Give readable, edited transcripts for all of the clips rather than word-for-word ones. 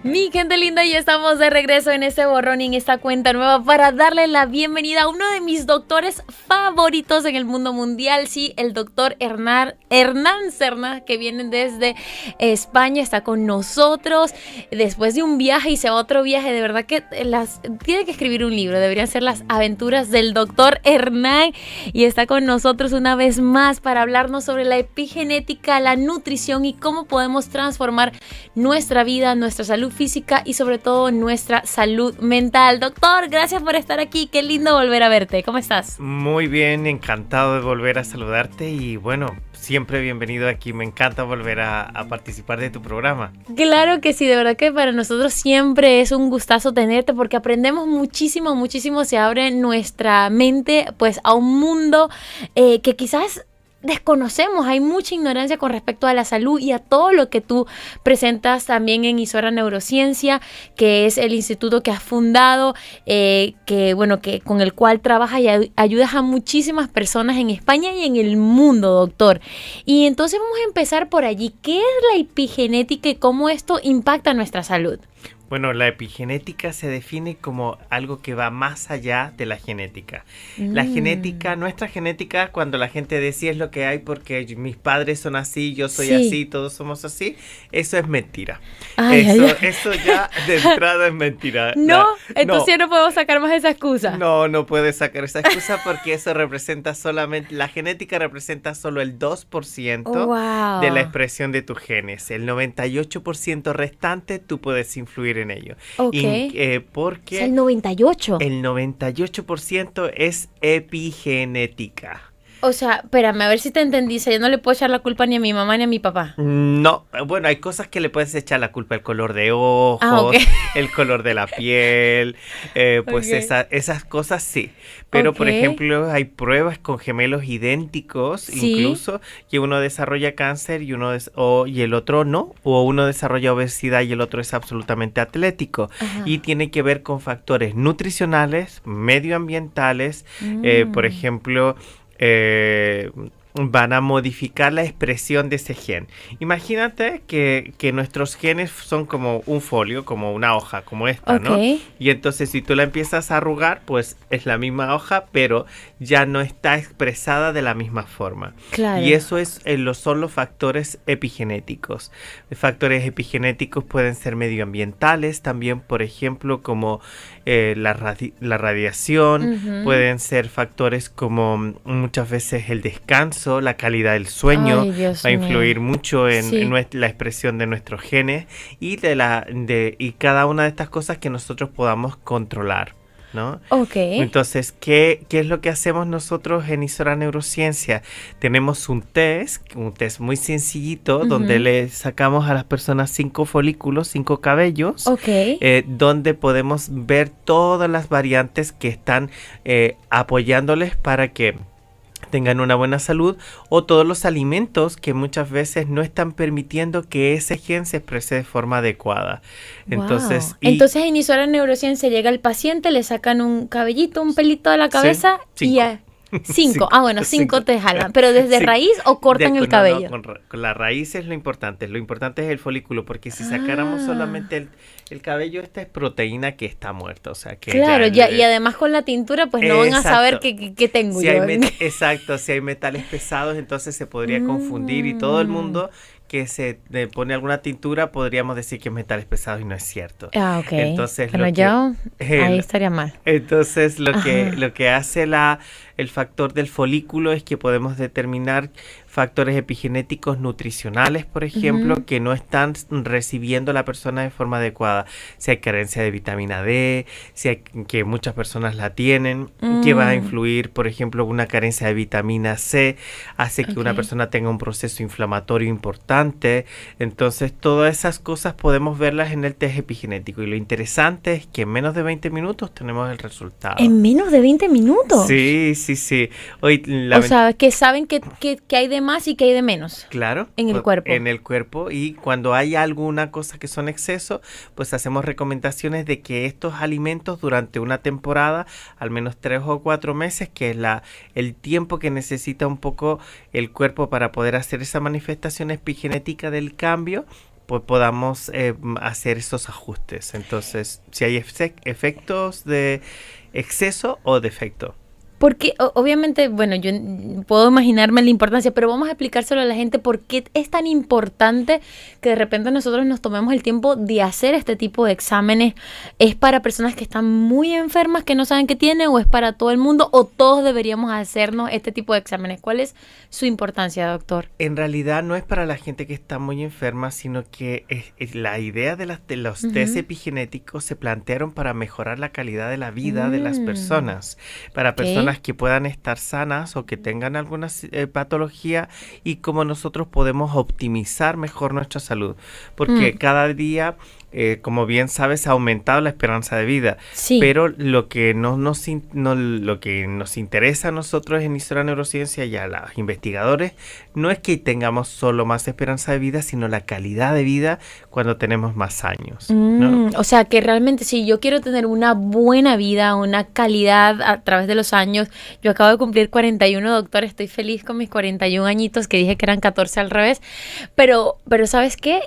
Mi gente linda, ya estamos de regreso en este borrón y en esta cuenta nueva para darle la bienvenida a uno de mis doctores favoritos en el mundo mundial. Sí, el doctor Hernán Serna, que viene desde España, está con nosotros después de un viaje y se va a otro viaje. De verdad que tiene que escribir un libro, deberían ser las aventuras del doctor Hernán, y está con nosotros una vez más para hablarnos sobre la epigenética, la nutrición y cómo podemos transformar nuestra vida, nuestra salud física y sobre todo nuestra salud mental. Doctor, gracias por estar aquí, qué lindo volver a verte. ¿Cómo estás? Muy bien, encantado de volver a saludarte y bueno, siempre bienvenido aquí. Me encanta volver a participar de tu programa. Claro que sí, de verdad que para nosotros siempre es un gustazo tenerte porque aprendemos muchísimo, muchísimo. Se abre nuestra mente pues a un mundo que quizás desconocemos. Hay mucha ignorancia con respecto a la salud y a todo lo que tú presentas también en Isora Neurociencia, que es el instituto que has fundado, que con el cual trabajas y ayudas a muchísimas personas en España y en el mundo, doctor. Y entonces vamos a empezar por allí. ¿Qué es la epigenética y cómo esto impacta nuestra salud? Bueno, la epigenética se define como algo que va más allá de la genética. La genética, nuestra genética, cuando la gente decía es lo que hay porque mis padres son así, yo soy así, todos somos así, eso es mentira. Eso ya de entrada es mentira. Entonces no podemos sacar más esa excusa. No puedes sacar esa excusa porque eso representa solamente, la genética representa solo el 2% de la expresión de tus genes. El 98% restante tú puedes influir en ello. Porque ¿Es el 98%? El 98% es epigenética. O sea, espérame, a ver si te entendí. Yo no le puedo echar la culpa ni a mi mamá ni a mi papá. No, bueno, hay cosas que le puedes echar la culpa. El color de ojos, el color de la piel, esas cosas sí. Pero, por ejemplo, hay pruebas con gemelos idénticos, incluso, que uno desarrolla cáncer y el otro no. O uno desarrolla obesidad y el otro es absolutamente atlético. Y tiene que ver con factores nutricionales, medioambientales, por ejemplo, van a modificar la expresión de ese gen. Imagínate que nuestros genes son como un folio, como una hoja, como esta, ¿no? Y entonces si tú la empiezas a arrugar, pues es la misma hoja, pero ya no está expresada de la misma forma. Claro. Y eso son los factores epigenéticos. Factores epigenéticos pueden ser medioambientales, también, por ejemplo, como la radiación, pueden ser factores como muchas veces el descanso, la calidad del sueño, va a influir mucho en la expresión de nuestros genes y y cada una de estas cosas que nosotros podamos controlar, ¿no? Entonces, ¿qué es lo que hacemos nosotros en Isora Neurociencia? Tenemos un test muy sencillito, donde le sacamos a las personas 5 folículos, 5 cabellos, donde podemos ver todas las variantes que están apoyándoles para que tengan una buena salud, o todos los alimentos que muchas veces no están permitiendo que ese gen se exprese de forma adecuada. Entonces en Isora Neurociencia llega el paciente, le sacan un cabellito, un pelito de la cabeza y ya. 5. 5 te jalan. ¿Pero desde raíz o cortan el cabello? Con la raíz es lo importante. Lo importante es el folículo, porque si sacáramos solamente el cabello, esta es proteína que está muerta. O sea, que y además con la tintura, pues no van a saber qué tengo yo. Exacto, si hay metales pesados, entonces se podría confundir y todo el mundo que se pone alguna tintura, podríamos decir que es metales pesados y no es cierto. Entonces, ahí estaría mal. Entonces, lo que hace el factor del folículo es que podemos determinar factores epigenéticos nutricionales, por ejemplo, que no están recibiendo la persona de forma adecuada. Si hay carencia de vitamina D, que muchas personas la tienen, que va a influir, por ejemplo, una carencia de vitamina C, hace que una persona tenga un proceso inflamatorio importante. Entonces, todas esas cosas podemos verlas en el test epigenético. Y lo interesante es que en menos de 20 minutos tenemos el resultado. ¿En menos de 20 minutos? Sí. Hoy, o sea, que saben que hay de más y que hay de menos. Claro. En el cuerpo. En el cuerpo, y cuando hay alguna cosa que son exceso, pues hacemos recomendaciones de que estos alimentos durante una temporada, al menos 3 o 4 meses, que es el tiempo que necesita un poco el cuerpo para poder hacer esa manifestación epigenética del cambio, pues podamos hacer esos ajustes. Entonces, si hay efectos de exceso o defecto. Porque obviamente, bueno, yo puedo imaginarme la importancia, pero vamos a explicárselo a la gente por qué es tan importante que de repente nosotros nos tomemos el tiempo de hacer este tipo de exámenes. ¿Es para personas que están muy enfermas, que no saben qué tienen, o es para todo el mundo, o todos deberíamos hacernos este tipo de exámenes? ¿Cuál es su importancia, doctor? En realidad no es para la gente que está muy enferma, sino que la idea de los test epigenéticos se plantearon para mejorar la calidad de la vida de las personas, para personas que puedan estar sanas o que tengan alguna patología, y cómo nosotros podemos optimizar mejor nuestra salud, porque cada día, como bien sabes, ha aumentado la esperanza de vida, pero lo que lo que nos interesa a nosotros en Historia Neurociencia y a los investigadores no es que tengamos solo más esperanza de vida, sino la calidad de vida cuando tenemos más años, ¿no? O sea, que realmente si yo quiero tener una buena vida, una calidad a través de los años, yo acabo de cumplir 41, doctor, estoy feliz con mis 41 añitos, que dije que eran 14 al revés, pero ¿sabes qué?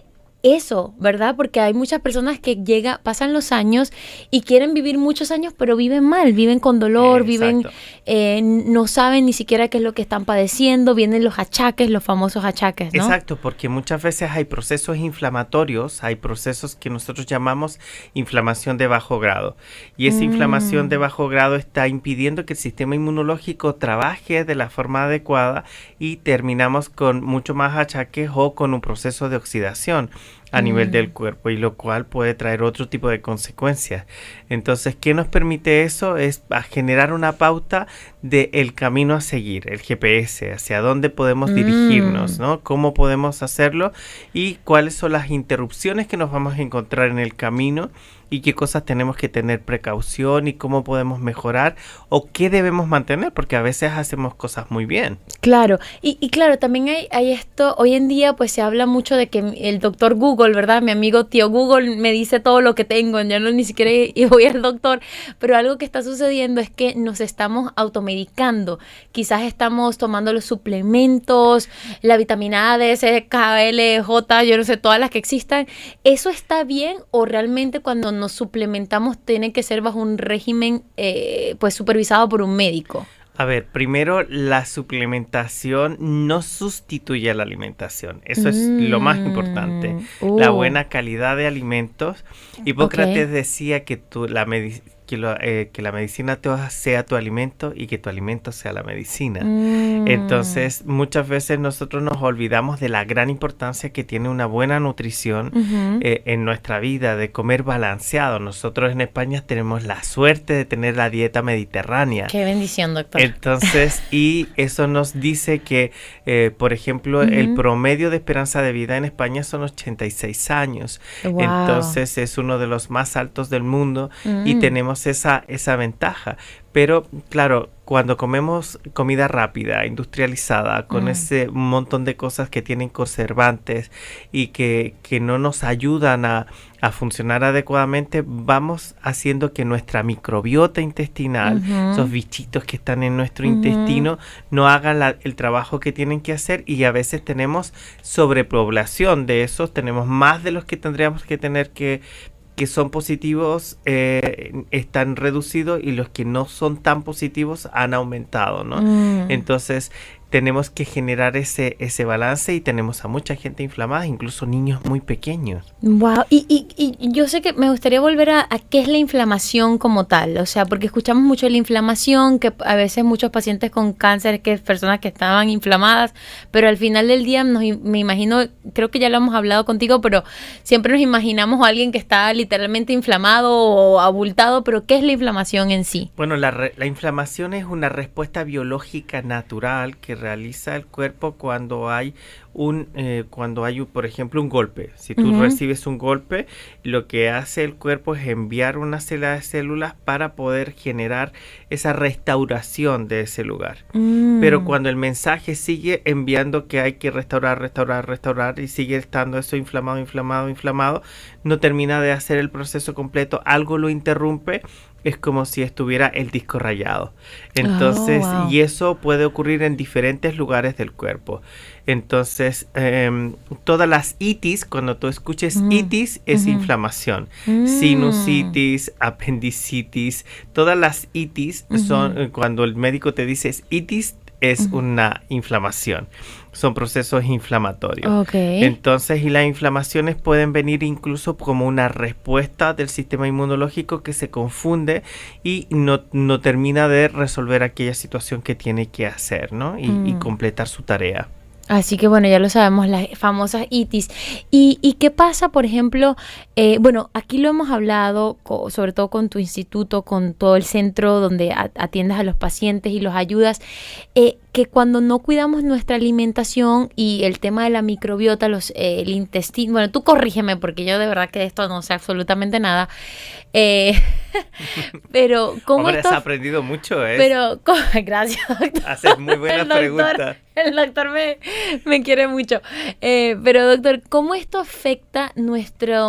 Eso, ¿verdad? Porque hay muchas personas que pasan los años y quieren vivir muchos años, pero viven mal, viven con dolor, no saben ni siquiera qué es lo que están padeciendo, vienen los achaques, los famosos achaques, ¿no? Exacto, porque muchas veces hay procesos inflamatorios, hay procesos que nosotros llamamos inflamación de bajo grado, y esa inflamación de bajo grado está impidiendo que el sistema inmunológico trabaje de la forma adecuada, y terminamos con mucho más achaques o con un proceso de oxidación a nivel del cuerpo, y lo cual puede traer otro tipo de consecuencias. Entonces, ¿qué nos permite eso? Es generar una pauta del camino a seguir, el GPS, hacia dónde podemos dirigirnos, ¿no? Cómo podemos hacerlo y cuáles son las interrupciones que nos vamos a encontrar en el camino, y qué cosas tenemos que tener precaución, y cómo podemos mejorar o qué debemos mantener, porque a veces hacemos cosas muy bien. Claro, y claro, también hay esto, hoy en día pues se habla mucho de que el doctor Google, ¿verdad? Mi amigo tío Google me dice todo lo que tengo, ya no ni siquiera voy al doctor, pero algo que está sucediendo es que nos estamos automedicando, quizás estamos tomando los suplementos, la vitamina A, D, C, K, L, J, yo no sé, todas las que existan. ¿Eso está bien, o realmente cuando nos suplementamos tiene que ser bajo un régimen pues supervisado por un médico? A ver, primero, la suplementación no sustituye a la alimentación. Eso es lo más importante. La buena calidad de alimentos. Hipócrates decía que la medicina sea tu alimento y que tu alimento sea la medicina. Entonces, muchas veces nosotros nos olvidamos de la gran importancia que tiene una buena nutrición en nuestra vida, de comer balanceado. Nosotros en España tenemos la suerte de tener la dieta mediterránea. Qué bendición, doctor. Entonces, y eso nos dice que, por ejemplo, el promedio de esperanza de vida en España son 86 años. Wow. Entonces, es uno de los más altos del mundo y tenemos esa ventaja. Pero, claro, cuando comemos comida rápida, industrializada, con ese montón de cosas que tienen conservantes y que no nos ayudan a funcionar adecuadamente, vamos haciendo que nuestra microbiota intestinal, esos bichitos que están en nuestro intestino, no hagan el trabajo que tienen que hacer, y a veces tenemos sobrepoblación de esos, tenemos más de los que tendríamos que tener que son positivos están reducidos, y los que no son tan positivos han aumentado, ¿no? Entonces tenemos que generar ese balance, y tenemos a mucha gente inflamada, incluso niños muy pequeños. Wow, y yo sé que me gustaría volver a qué es la inflamación como tal, o sea, porque escuchamos mucho de la inflamación, que a veces muchos pacientes con cáncer, que personas que estaban inflamadas, pero al final del día me imagino, creo que ya lo hemos hablado contigo, pero siempre nos imaginamos a alguien que está literalmente inflamado o abultado, pero ¿qué es la inflamación en sí? Bueno, la inflamación es una respuesta biológica natural que realiza el cuerpo cuando hay por ejemplo, un golpe. Si tú recibes un golpe, lo que hace el cuerpo es enviar una serie de células para poder generar esa restauración de ese lugar. Pero cuando el mensaje sigue enviando que hay que restaurar y sigue estando eso inflamado, no termina de hacer el proceso completo, algo lo interrumpe, es como si estuviera el disco rayado. Entonces, y eso puede ocurrir en diferentes lugares del cuerpo. Entonces, todas las itis, cuando tú escuches itis, es inflamación. Sinusitis, apendicitis, todas las itis son, cuando el médico te dice itis, es una inflamación. Son procesos inflamatorios. Entonces, y las inflamaciones pueden venir incluso como una respuesta del sistema inmunológico que se confunde y no termina de resolver aquella situación que tiene que hacer, ¿no? Y completar su tarea. Así que bueno, ya lo sabemos, las famosas itis. ¿Y qué pasa, por ejemplo? Bueno, aquí lo hemos hablado, sobre todo con tu instituto, con todo el centro donde atiendes a los pacientes y los ayudas, que cuando no cuidamos nuestra alimentación y el tema de la microbiota, el intestino, bueno, tú corrígeme porque yo de verdad que de esto no sé absolutamente nada, pero ¿cómo Hombre, has aprendido mucho, ¿eh? Pero, gracias, doctor. Haces muy buenas preguntas. El doctor me quiere mucho. Pero, doctor, ¿cómo esto afecta nuestra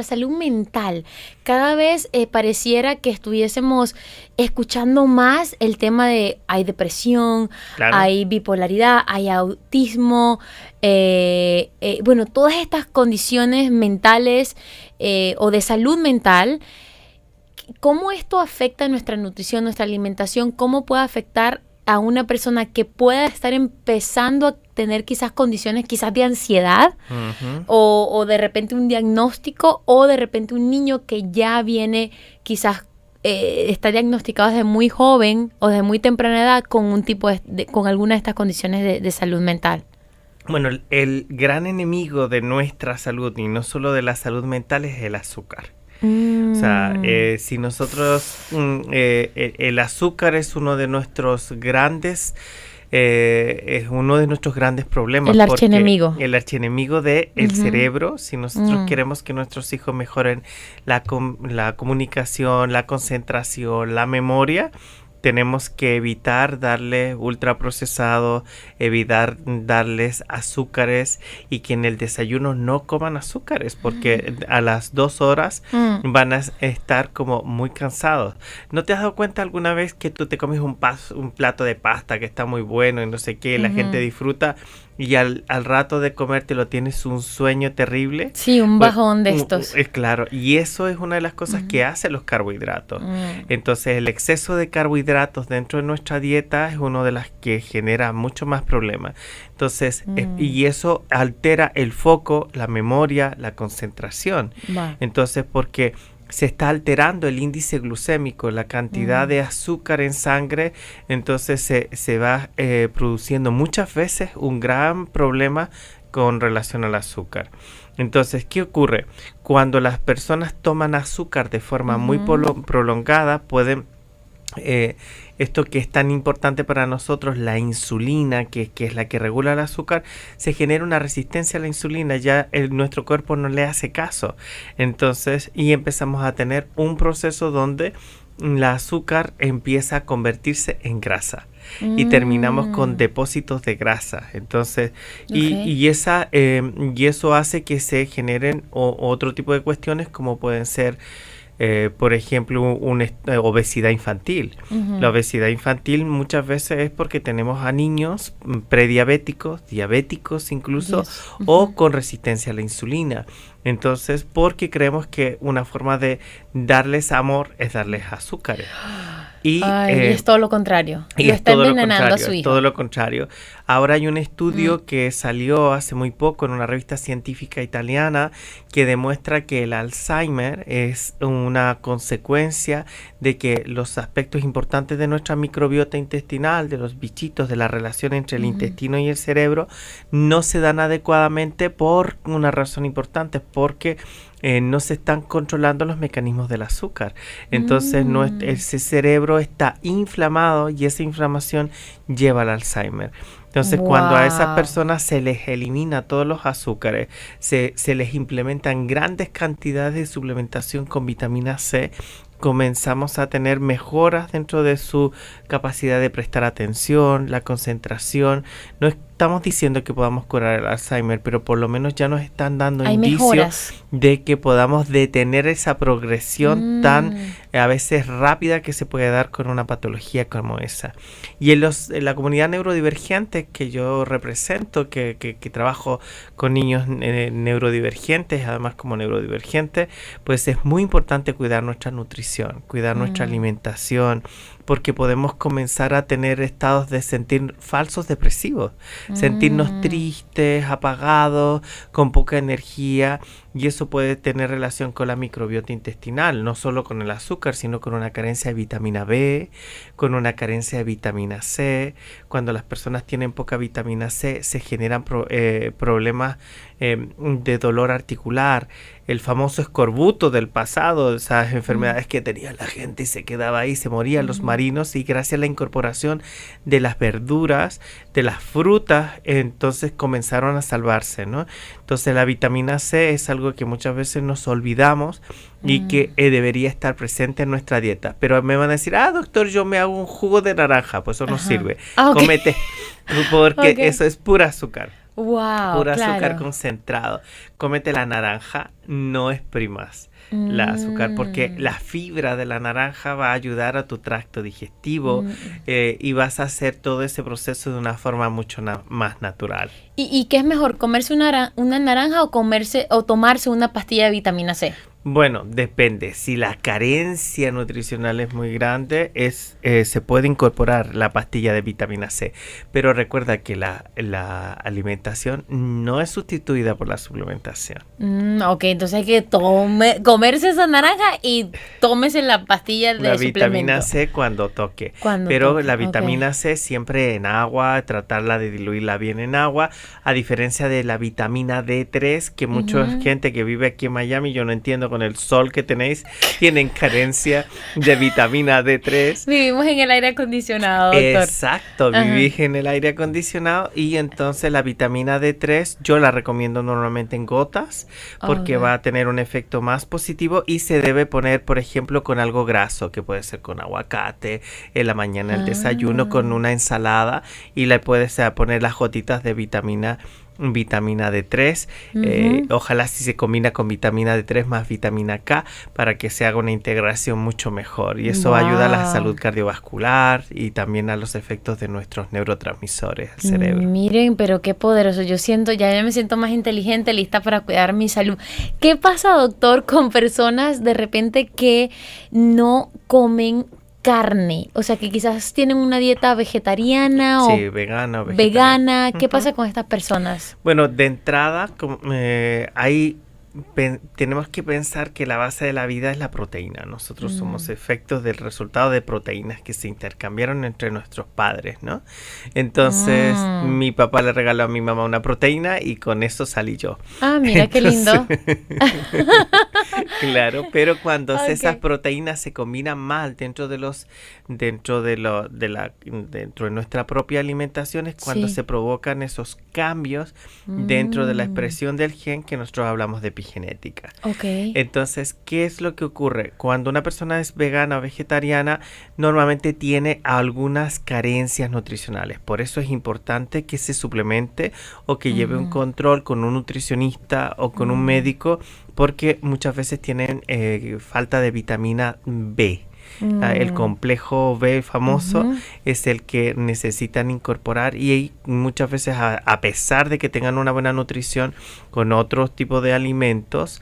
salud mental? Cada vez pareciera que estuviésemos escuchando más el tema de hay depresión, hay bipolaridad, hay autismo, bueno, todas estas condiciones mentales o de salud mental. ¿Cómo esto afecta nuestra nutrición, nuestra alimentación? ¿Cómo puede afectar a una persona que pueda estar empezando a tener quizás condiciones quizás de ansiedad o de repente un diagnóstico o de repente un niño que ya viene quizás está diagnosticado desde muy joven o desde muy temprana edad con un tipo con alguna de estas condiciones de salud mental? Bueno, el gran enemigo de nuestra salud y no solo de la salud mental es el azúcar. O sea, si nosotros, el azúcar es uno de nuestros grandes, problemas. El archienemigo. El archienemigo del cerebro. Si nosotros queremos que nuestros hijos mejoren la comunicación, la concentración, la memoria, tenemos que evitar darle ultraprocesado, evitar darles azúcares y que en el desayuno no coman azúcares porque a las 2 horas van a estar como muy cansados. ¿No te has dado cuenta alguna vez que tú te comes un plato de pasta que está muy bueno y no sé qué, y la gente disfruta y al rato de comértelo tienes un sueño terrible? Sí, un bajón de estos. Claro, y eso es una de las cosas que hacen los carbohidratos. Entonces, el exceso de carbohidratos dentro de nuestra dieta es una de las que genera mucho más problemas. Entonces, y eso altera el foco, la memoria, la concentración. Entonces, porque se está alterando el índice glucémico, la cantidad de azúcar en sangre, entonces se va produciendo muchas veces un gran problema con relación al azúcar. Entonces, ¿qué ocurre? Cuando las personas toman azúcar de forma muy prolongada, pueden... esto que es tan importante para nosotros, la insulina, que es la que regula el azúcar, se genera una resistencia a la insulina, ya nuestro cuerpo no le hace caso. Entonces, y empezamos a tener un proceso donde el azúcar empieza a convertirse en grasa y terminamos con depósitos de grasa. Entonces, y eso hace que se generen otro tipo de cuestiones como pueden ser por ejemplo, obesidad infantil. La obesidad infantil muchas veces es porque tenemos a niños prediabéticos, diabéticos incluso, o con resistencia a la insulina. Entonces, porque creemos que una forma de darles amor es darles azúcares. Y es todo lo contrario. Y lo está envenenando a su hijo. Todo lo contrario. Ahora hay un estudio que salió hace muy poco en una revista científica italiana que demuestra que el Alzheimer es una consecuencia de que los aspectos importantes de nuestra microbiota intestinal, de los bichitos, de la relación entre el intestino y el cerebro, no se dan adecuadamente por una razón importante, porque no se están controlando los mecanismos del azúcar. Entonces ese cerebro está inflamado y esa inflamación lleva al Alzheimer. Entonces, cuando a esas personas se les elimina todos los azúcares, se les implementan grandes cantidades de suplementación con vitamina C, comenzamos a tener mejoras dentro de su capacidad de prestar atención, la concentración. No estamos diciendo que podamos curar el Alzheimer, pero por lo menos ya nos están dando indicios de que podamos detener esa progresión tan a veces rápida que se puede dar con una patología como esa. Y en la comunidad neurodivergente que yo represento, que trabajo con niños neurodivergentes, además como neurodivergentes, pues es muy importante cuidar nuestra nutrición, cuidar nuestra alimentación, porque podemos comenzar a tener estados de sentir falsos depresivos, sentirnos tristes, apagados, con poca energía, y eso puede tener relación con la microbiota intestinal, no solo con el azúcar, sino con una carencia de vitamina B, con una carencia de vitamina C. Cuando las personas tienen poca vitamina C, se generan problemas de dolor articular, el famoso escorbuto del pasado, esas enfermedades que tenía la gente y se quedaba ahí, se morían los marinos, y gracias a la incorporación de las verduras, de las frutas, entonces comenzaron a salvarse, ¿no? Entonces la vitamina C es algo que muchas veces nos olvidamos y que debería estar presente en nuestra dieta. Pero me van a decir, doctor, yo me hago un jugo de naranja, pues eso no sirve. Cómete, porque eso es pura azúcar. Wow, pura azúcar concentrado. Cómete la naranja, no exprimas la azúcar, porque la fibra de la naranja va a ayudar a tu tracto digestivo y vas a hacer todo ese proceso de una forma mucho más natural. ¿Y qué es mejor, comerse una naranja o tomarse una pastilla de vitamina C? Bueno, depende. Si la carencia nutricional es muy grande, se puede incorporar la pastilla de vitamina C. Pero recuerda que la alimentación no es sustituida por la suplementación. Ok, entonces hay que comerse esa naranja y tómese la pastilla de la suplemento. Vitamina C cuando toque. Pero la vitamina C siempre en agua, tratarla de diluirla bien en agua, a diferencia de la vitamina D3, que mucha gente que vive aquí en Miami, yo no entiendo, con el sol que tenéis, tienen carencia de vitamina D3. Vivimos en el aire acondicionado, doctor. Exacto, vivís en el aire acondicionado, y entonces la vitamina D3 yo la recomiendo normalmente en gotas, porque va a tener un efecto más positivo, y se debe poner, por ejemplo, con algo graso, que puede ser con aguacate, en la mañana el desayuno, con una ensalada, y le puedes poner las gotitas de vitamina D3, ojalá si se combina con vitamina D3 más vitamina K, para que se haga una integración mucho mejor, y eso ayuda a la salud cardiovascular y también a los efectos de nuestros neurotransmisores al cerebro. Miren, pero qué poderoso, ya me siento más inteligente, lista para cuidar mi salud. ¿Qué pasa, doctor, con personas de repente que no comen carne? O sea, que quizás tienen una dieta vegetariana o vegana. ¿Qué pasa con estas personas? Bueno, de entrada, tenemos que pensar que la base de la vida es la proteína. Nosotros somos efectos del resultado de proteínas que se intercambiaron entre nuestros padres, ¿no? Entonces, mi papá le regaló a mi mamá una proteína y con eso salí yo. Mira, qué lindo. Claro, pero cuando esas proteínas se combinan mal dentro de nuestra propia alimentación, es cuando se provocan esos cambios dentro de la expresión del gen, que nosotros hablamos de epigenética. Entonces, ¿qué es lo que ocurre? Cuando una persona es vegana o vegetariana, normalmente tiene algunas carencias nutricionales. Por eso es importante que se suplemente o que lleve un control con un nutricionista o con un médico, porque muchas veces tienen falta de vitamina B. El complejo B famoso es el que necesitan incorporar, y muchas veces a pesar de que tengan una buena nutrición con otros tipos de alimentos,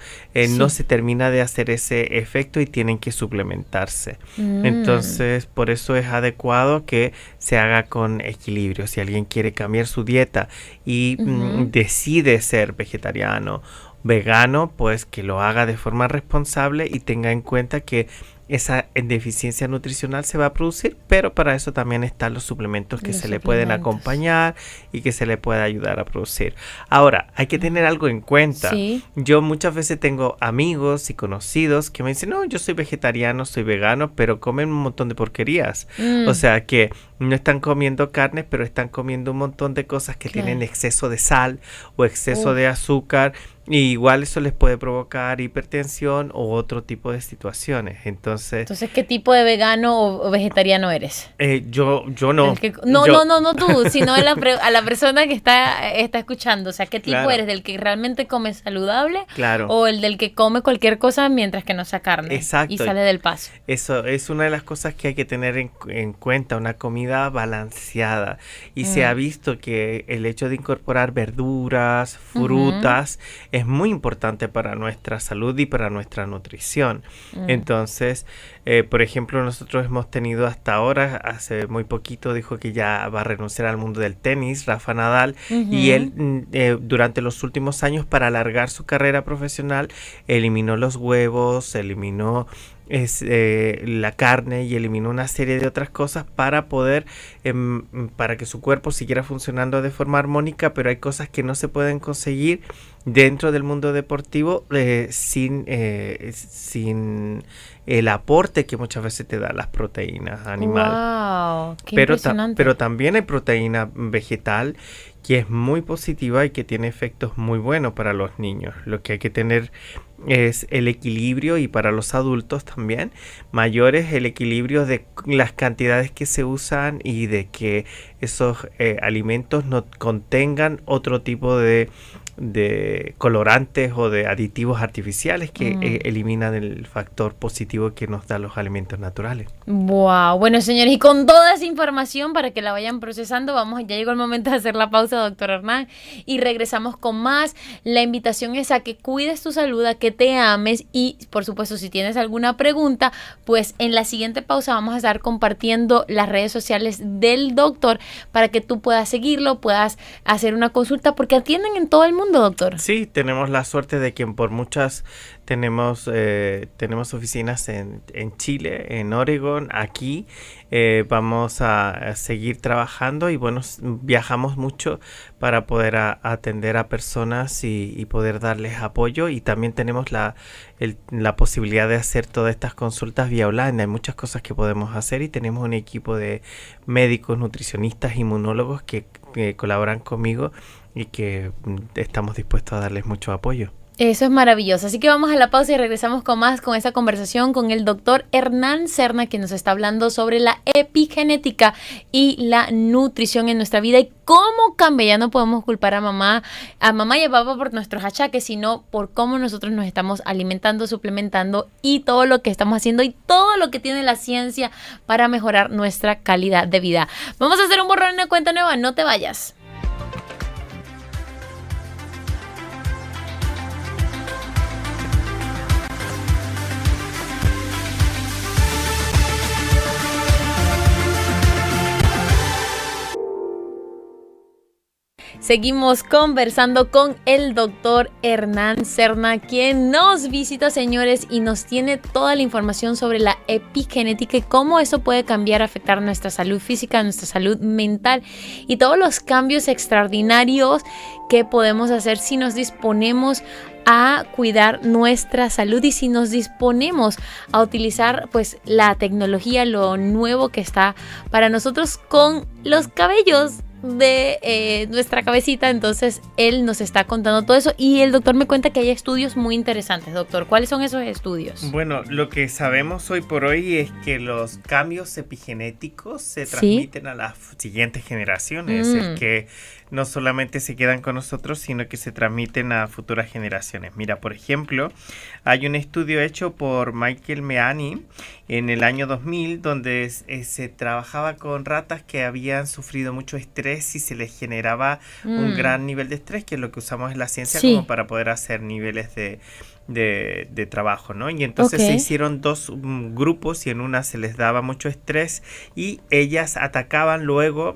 no se termina de hacer ese efecto y tienen que suplementarse. Entonces, por eso es adecuado que se haga con equilibrio. Si alguien quiere cambiar su dieta y decide ser vegetariano, vegano, pues que lo haga de forma responsable y tenga en cuenta que esa deficiencia nutricional se va a producir, pero para eso también están los suplementos que se le pueden acompañar y que se le puede ayudar a producir. Ahora, hay que tener algo en cuenta. Yo muchas veces tengo amigos y conocidos que me dicen, no, yo soy vegetariano, soy vegano, pero comen un montón de porquerías. O sea que no están comiendo carne, pero están comiendo un montón de cosas que tienen exceso de sal o exceso de azúcar, Y igual eso les puede provocar hipertensión o otro tipo de situaciones. Entonces, ¿qué tipo de vegano o vegetariano eres? Yo no. No tú, sino a la persona que está escuchando. O sea, ¿qué tipo eres? ¿Del que realmente come saludable? Claro. ¿O el del que come cualquier cosa mientras que no sea carne? Exacto. Y sale del paso. Eso es una de las cosas que hay que tener en cuenta, una comida balanceada. Y se ha visto que el hecho de incorporar verduras, frutas, es muy importante para nuestra salud y para nuestra nutrición. Entonces, por ejemplo, nosotros hemos tenido hasta ahora, hace muy poquito dijo que ya va a renunciar al mundo del tenis, Rafa Nadal, y él durante los últimos años, para alargar su carrera profesional, eliminó los huevos, eliminó la carne y eliminó una serie de otras cosas para poder para que su cuerpo siguiera funcionando de forma armónica, pero hay cosas que no se pueden conseguir dentro del mundo deportivo sin el aporte que muchas veces te dan las proteínas animales. Wow, qué impresionante. Pero también hay proteína vegetal que es muy positiva y que tiene efectos muy buenos para los niños. Lo que hay que tener es el equilibrio, y para los adultos también mayores, el equilibrio de las cantidades que se usan y de que esos alimentos no contengan otro tipo de colorantes o de aditivos artificiales que eliminan el factor positivo que nos dan los alimentos naturales. Wow, bueno, señores, y con toda esa información para que la vayan procesando, ya llegó el momento de hacer la pausa, doctor Hernán, y regresamos con más. La invitación es a que cuides tu salud, a que te ames, y por supuesto, si tienes alguna pregunta, pues en la siguiente pausa vamos a estar compartiendo las redes sociales del doctor para que tú puedas seguirlo, puedas hacer una consulta, porque atienden en todo el mundo, doctor. Sí, tenemos la suerte de que por muchas tenemos oficinas en Chile, en Oregon, aquí. Vamos a seguir trabajando y bueno, viajamos mucho para poder atender a personas y poder darles apoyo, y también tenemos la posibilidad de hacer todas estas consultas vía online. Hay muchas cosas que podemos hacer y tenemos un equipo de médicos, nutricionistas, inmunólogos que colaboran conmigo y que estamos dispuestos a darles mucho apoyo. Eso es maravilloso. Así que vamos a la pausa y regresamos con más, con esta conversación con el doctor Hernán Serna, que nos está hablando sobre la epigenética y la nutrición en nuestra vida y cómo cambia. Ya no podemos culpar a mamá y a papá por nuestros achaques, sino por cómo nosotros nos estamos alimentando, suplementando y todo lo que estamos haciendo y todo lo que tiene la ciencia para mejorar nuestra calidad de vida. Vamos a hacer un borrón y una cuenta nueva. No te vayas. Seguimos conversando con el doctor Hernán Serna, quien nos visita, señores, y nos tiene toda la información sobre la epigenética y cómo eso puede cambiar, afectar nuestra salud física, nuestra salud mental y todos los cambios extraordinarios que podemos hacer si nos disponemos a cuidar nuestra salud y si nos disponemos a utilizar pues la tecnología, lo nuevo que está para nosotros con los cabellos de nuestra cabecita. Entonces él nos está contando todo eso y el doctor me cuenta que hay estudios muy interesantes. Doctor, ¿cuáles son esos estudios? Bueno, lo que sabemos hoy por hoy es que los cambios epigenéticos se transmiten a las siguientes generaciones, es que no solamente se quedan con nosotros, sino que se transmiten a futuras generaciones. Mira, por ejemplo, hay un estudio hecho por Michael Meany en el año 2000, donde se trabajaba con ratas que habían sufrido mucho estrés y se les generaba un gran nivel de estrés, que es lo que usamos en la ciencia como para poder hacer niveles de trabajo, ¿no? Y entonces se hicieron dos grupos y en una se les daba mucho estrés y ellas atacaban luego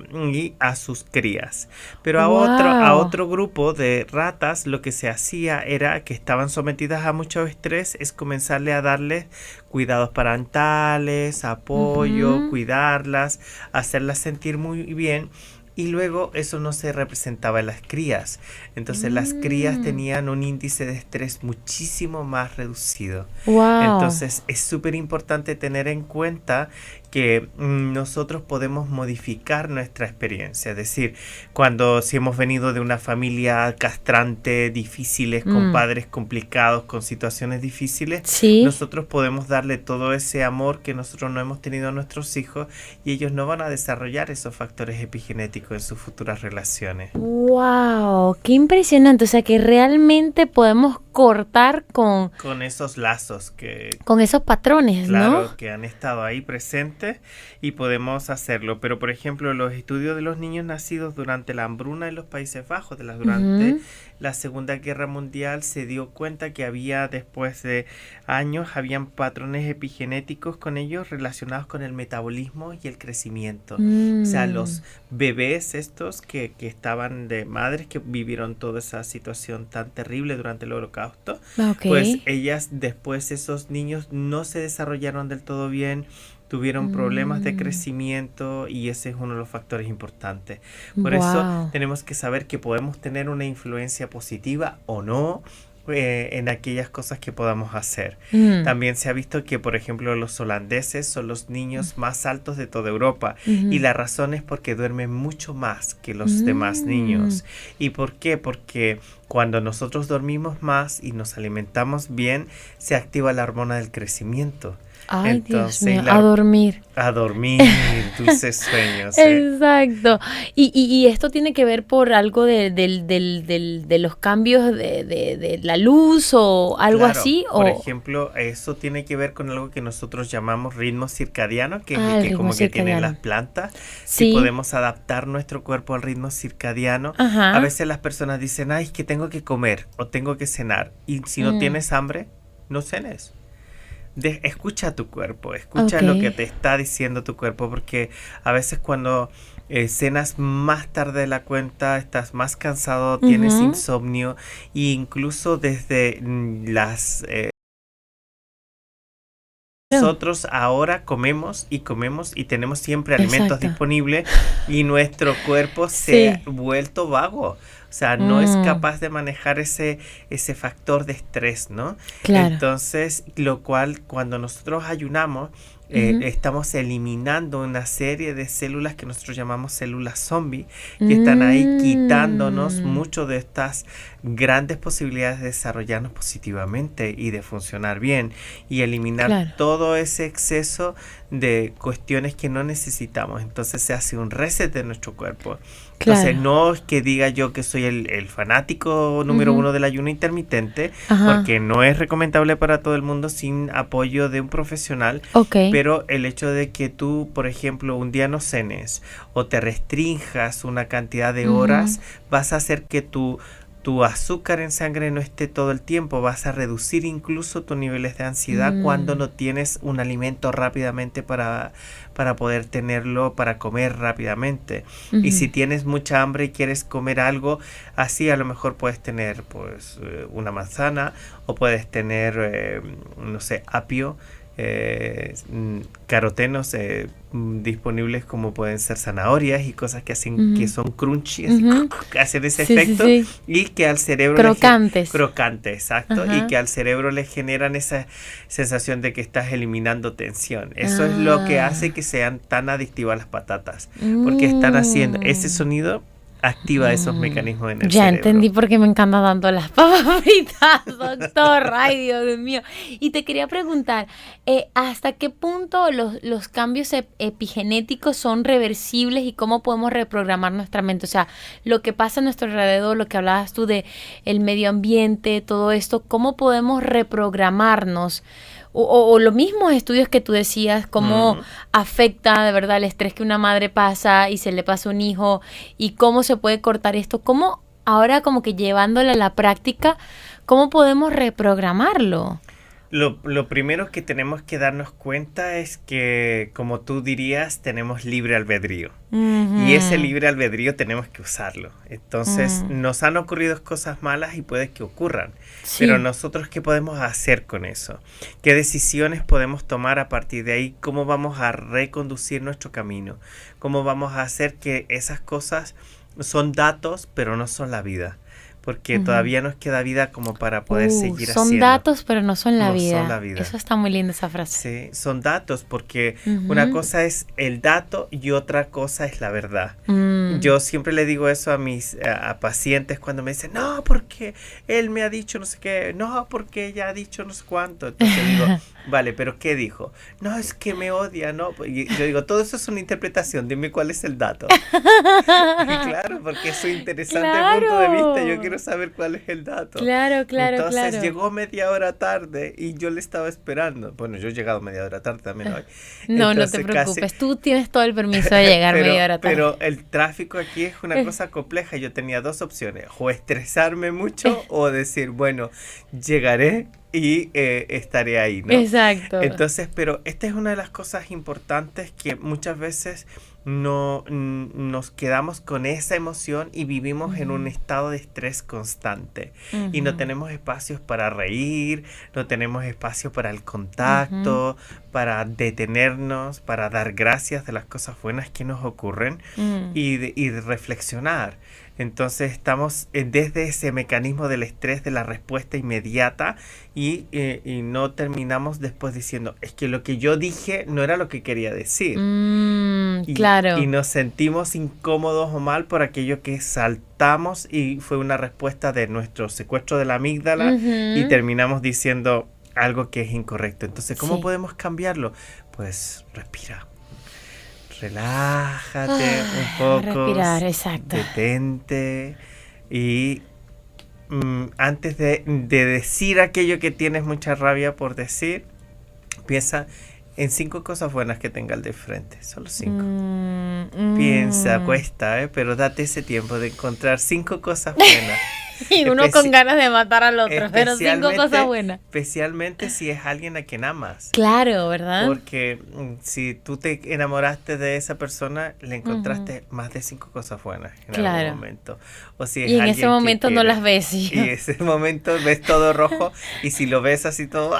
a sus crías. Pero a otro grupo de ratas lo que se hacía era que estaban sometidas a mucho estrés, es comenzarle a darles cuidados parentales, apoyo, cuidarlas, hacerlas sentir muy bien. Y luego eso no se representaba en las crías. Entonces las crías tenían un índice de estrés muchísimo más reducido. Entonces es súper importante tener en cuenta que nosotros podemos modificar nuestra experiencia. Es decir, si hemos venido de una familia castrante, difíciles, con padres complicados, con situaciones difíciles, nosotros podemos darle todo ese amor que nosotros no hemos tenido a nuestros hijos y ellos no van a desarrollar esos factores epigenéticos en sus futuras relaciones. ¡Wow! ¡Qué impresionante! O sea, que realmente podemos cortar con esos lazos con esos patrones, ¿no? Claro, que han estado ahí presentes y podemos hacerlo. Pero, por ejemplo, los estudios de los niños nacidos durante la hambruna en los Países Bajos, durante la Segunda Guerra Mundial, se dio cuenta que después de años, habían patrones epigenéticos con ellos relacionados con el metabolismo y el crecimiento. O sea, los bebés estos que estaban de madres que vivieron toda esa situación tan terrible durante el Holocausto, pues ellas después, esos niños no se desarrollaron del todo bien, tuvieron problemas de crecimiento y ese es uno de los factores importantes. Por eso tenemos que saber que podemos tener una influencia positiva o no en aquellas cosas que podamos hacer. También se ha visto que, por ejemplo, los holandeses son los niños más altos de toda Europa y la razón es porque duermen mucho más que los demás niños. ¿Y por qué? Porque cuando nosotros dormimos más y nos alimentamos bien, se activa la hormona del crecimiento. Ay, entonces, Dios mío, a dormir. A dormir, dulces sueños. Exacto. Y esto tiene que ver por algo de los cambios de la luz o algo así. Por ejemplo, eso tiene que ver con algo que nosotros llamamos ritmo circadiano, que es el que como que tienen las plantas. Si podemos adaptar nuestro cuerpo al ritmo circadiano. A veces las personas dicen, ay, es que tengo que comer o tengo que cenar. Y si no tienes hambre, no cenes. Escucha tu cuerpo, escucha lo que te está diciendo tu cuerpo, porque a veces cuando cenas más tarde de la cuenta, estás más cansado, tienes insomnio, e incluso desde nosotros ahora comemos y tenemos siempre alimentos disponibles y nuestro cuerpo se ha vuelto vago. O sea, no es capaz de manejar ese factor de estrés, ¿no? Claro. Entonces, lo cual, cuando nosotros ayunamos, estamos eliminando una serie de células que nosotros llamamos células zombie, que están ahí quitándonos mucho de estas grandes posibilidades de desarrollarnos positivamente y de funcionar bien y eliminar todo ese exceso de cuestiones que no necesitamos. Entonces se hace un reset de nuestro cuerpo. Entonces no es que diga yo que soy el fanático número uno del ayuno intermitente, porque no es recomendable para todo el mundo sin apoyo de un profesional, pero el hecho de que tú, por ejemplo, un día no cenes o te restrinjas una cantidad de horas, vas a hacer que tu azúcar en sangre no esté todo el tiempo, vas a reducir incluso tus niveles de ansiedad cuando no tienes un alimento rápidamente para poder tenerlo, para comer rápidamente. Y si tienes mucha hambre y quieres comer algo, así a lo mejor puedes tener pues una manzana o puedes tener, no sé, apio, carotenos disponibles como pueden ser zanahorias y cosas que hacen que son crunchy, así, que hacen ese efecto y que al cerebro crocantes, exacto, y que al cerebro le generan esa sensación de que estás eliminando tensión. Eso es lo que hace que sean tan adictivas las patatas, porque están haciendo ese sonido. Activa esos mecanismos en el cerebro. Ya entendí por qué me encantan tanto las papas fritas, doctor. Ay, Dios mío. Y te quería preguntar, ¿hasta qué punto los cambios epigenéticos son reversibles y cómo podemos reprogramar nuestra mente? O sea, lo que pasa a nuestro alrededor, lo que hablabas tú de el medio ambiente, todo esto, ¿cómo podemos reprogramarnos? O los mismos estudios que tú decías, cómo afecta de verdad el estrés que una madre pasa y se le pasa a un hijo y cómo se puede cortar esto, cómo ahora como que llevándolo a la práctica, ¿cómo podemos reprogramarlo? Lo primero que tenemos que darnos cuenta es que, como tú dirías, tenemos libre albedrío. Y ese libre albedrío tenemos que usarlo. Entonces, nos han ocurrido cosas malas y puede que ocurran. Pero nosotros, ¿qué podemos hacer con eso? ¿Qué decisiones podemos tomar a partir de ahí? ¿Cómo vamos a reconducir nuestro camino? ¿Cómo vamos a hacer que esas cosas son datos, pero no son la vida? porque todavía nos queda vida como para poder seguir haciendo. Son datos, pero no son la No vida. son la vida. Eso está muy linda esa frase. Sí, son datos, porque una cosa es el dato y otra cosa es la verdad. Yo siempre le digo eso a mis a pacientes cuando me dicen, no, porque él me ha dicho no sé qué, no, porque ella ha dicho no sé cuánto. Entonces digo, vale, pero ¿qué dijo? No, es que me odia, ¿no? Y yo digo, todo eso es una interpretación, dime cuál es el dato. Claro, porque es un interesante punto de vista, yo quiero saber cuál es el dato. Claro. Entonces llegó media hora tarde y yo le estaba esperando. Bueno, yo he llegado media hora tarde también hoy. No, Entonces, no te preocupes, tú tienes todo el permiso de llegar media hora tarde. Pero el tráfico aquí es una cosa compleja. Yo tenía dos opciones, o estresarme mucho o decir, bueno, llegaré y estaré ahí, ¿no? Exacto. Entonces, pero esta es una de las cosas importantes que muchas veces no nos quedamos con esa emoción y vivimos en un estado de estrés constante y no tenemos espacios para reír, no tenemos espacio para el contacto, para detenernos, para dar gracias de las cosas buenas que nos ocurren y reflexionar. Entonces estamos desde ese mecanismo del estrés, de la respuesta inmediata y no terminamos después diciendo, es que lo que yo dije no era lo que quería decir. Claro. Y nos sentimos incómodos o mal por aquello que saltamos y fue una respuesta de nuestro secuestro de la amígdala y terminamos diciendo algo que es incorrecto. Entonces, ¿cómo podemos cambiarlo? Pues respira. Relájate un poco, respirar, exacto. Detente y antes de decir aquello que tienes mucha rabia por decir, piensa en 5 cosas buenas que tenga el de frente, solo 5. Piensa, cuesta, pero date ese tiempo de encontrar 5 cosas buenas. Y uno con ganas de matar al otro, pero 5 cosas buenas. Especialmente si es alguien a quien amas. Claro, ¿verdad? Porque si tú te enamoraste de esa persona, le encontraste más de 5 cosas buenas en algún momento. O si es y en ese momento no las ves. Y en ese momento ves todo rojo y si lo ves así todo,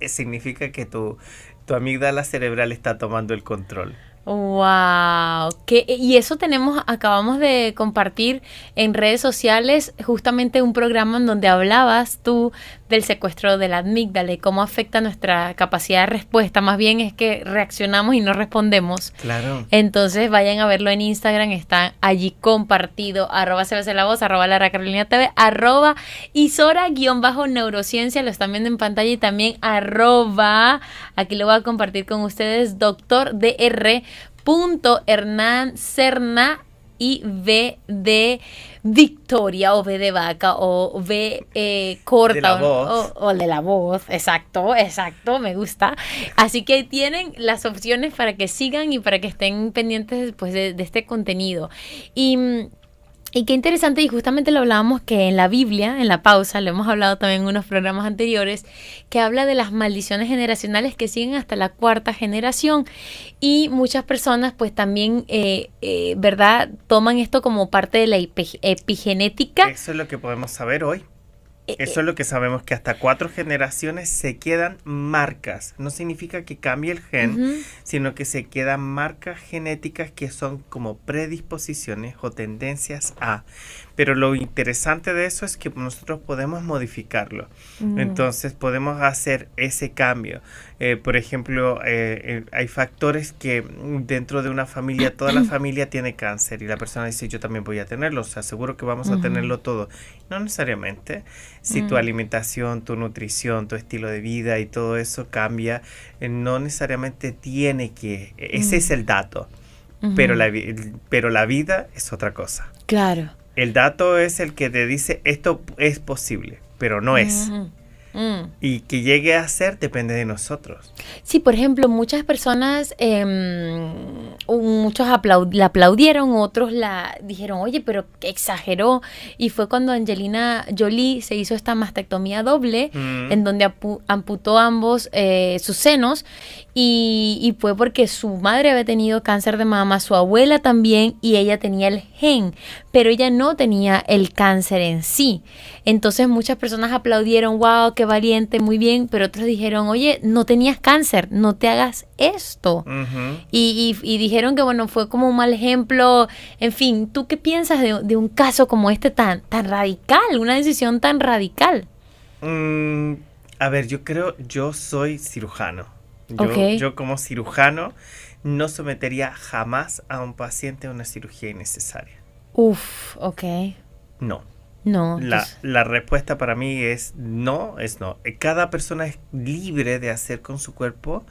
significa que tu amígdala cerebral está tomando el control. Wow, y eso acabamos de compartir en redes sociales justamente un programa en donde hablabas tú del secuestro de la amígdala y cómo afecta nuestra capacidad de respuesta. Más bien es que reaccionamos y no respondemos. Claro. Entonces vayan a verlo en Instagram, está allí compartido, @CBCLavoz, @LaraCarolinaTV, @Isora_neurociencia, lo están viendo en pantalla y también aquí lo voy a compartir con ustedes, Dr. Dr. Hernán Serna y V de Victoria o V de vaca o V corta de la voz. O de la voz, exacto, me gusta. Así que tienen las opciones para que sigan y para que estén pendientes pues, de este contenido. Y qué interesante, y justamente lo hablábamos que en la Biblia, en la pausa, lo hemos hablado también en unos programas anteriores, que habla de las maldiciones generacionales que siguen hasta la 4ª generación. Y muchas personas pues también, ¿verdad?, toman esto como parte de la epigenética. Eso es lo que podemos saber hoy. Eso es lo que sabemos, que hasta 4 generaciones se quedan marcas. No significa que cambie el gen, sino que se quedan marcas genéticas que son como predisposiciones o tendencias a. Pero lo interesante de eso es que nosotros podemos modificarlo. Entonces podemos hacer ese cambio. Por ejemplo, hay factores que dentro de una familia, toda la familia tiene cáncer y la persona dice, yo también voy a tenerlo, o sea, seguro que vamos a tenerlo todo. No necesariamente. Si tu alimentación, tu nutrición, tu estilo de vida y todo eso cambia, no necesariamente tiene que. Ese es el dato. Pero la vida es otra cosa. Claro. El dato es el que te dice esto es posible, pero no es. Y que llegue a ser depende de nosotros. Sí, por ejemplo, muchas personas, muchos la aplaudieron, otros la dijeron, oye, pero exageró. Y fue cuando Angelina Jolie se hizo esta mastectomía doble, en donde amputó ambos sus senos. y fue porque su madre había tenido cáncer de mama, su abuela también, y ella tenía el gen, pero ella no tenía el cáncer en sí. Entonces muchas personas aplaudieron, wow, qué valiente, muy bien, pero otros dijeron, oye, no tenías cáncer, no te hagas esto. Uh-huh. Y dijeron que, bueno, fue como un mal ejemplo. En fin, ¿tú qué piensas de un caso como este tan radical, una decisión tan radical? A ver, yo soy cirujano. Okay. Yo como cirujano no sometería jamás a un paciente a una cirugía innecesaria. Uf, ok. No. No. La respuesta para mí es no. Cada persona es libre de hacer con su cuerpo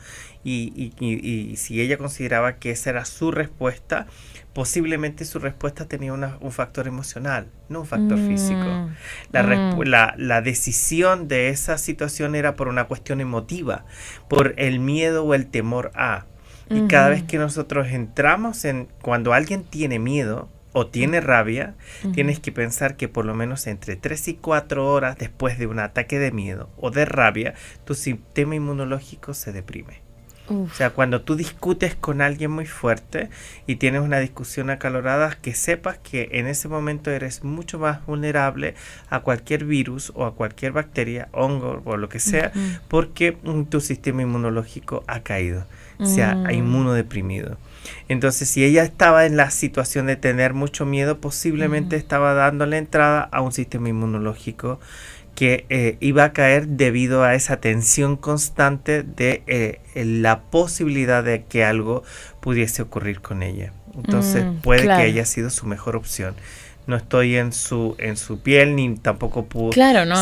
y si ella consideraba que esa era su respuesta, posiblemente su respuesta tenía un factor emocional, no un factor físico. La decisión de esa situación era por una cuestión emotiva, por el miedo o el temor a. Y cada vez que nosotros entramos cuando alguien tiene miedo o tiene rabia, tienes que pensar que por lo menos entre 3 y 4 horas después de un ataque de miedo o de rabia, tu sistema inmunológico se deprime. Uf. O sea, cuando tú discutes con alguien muy fuerte y tienes una discusión acalorada, que sepas que en ese momento eres mucho más vulnerable a cualquier virus o a cualquier bacteria, hongo o lo que sea, porque tu sistema inmunológico ha caído, se ha inmunodeprimido. Entonces, si ella estaba en la situación de tener mucho miedo, posiblemente estaba dándole entrada a un sistema inmunológico que iba a caer debido a esa tensión constante de la posibilidad de que algo pudiese ocurrir con ella. Entonces puede que haya sido su mejor opción. No estoy en su piel ni tampoco puedo. Claro, no.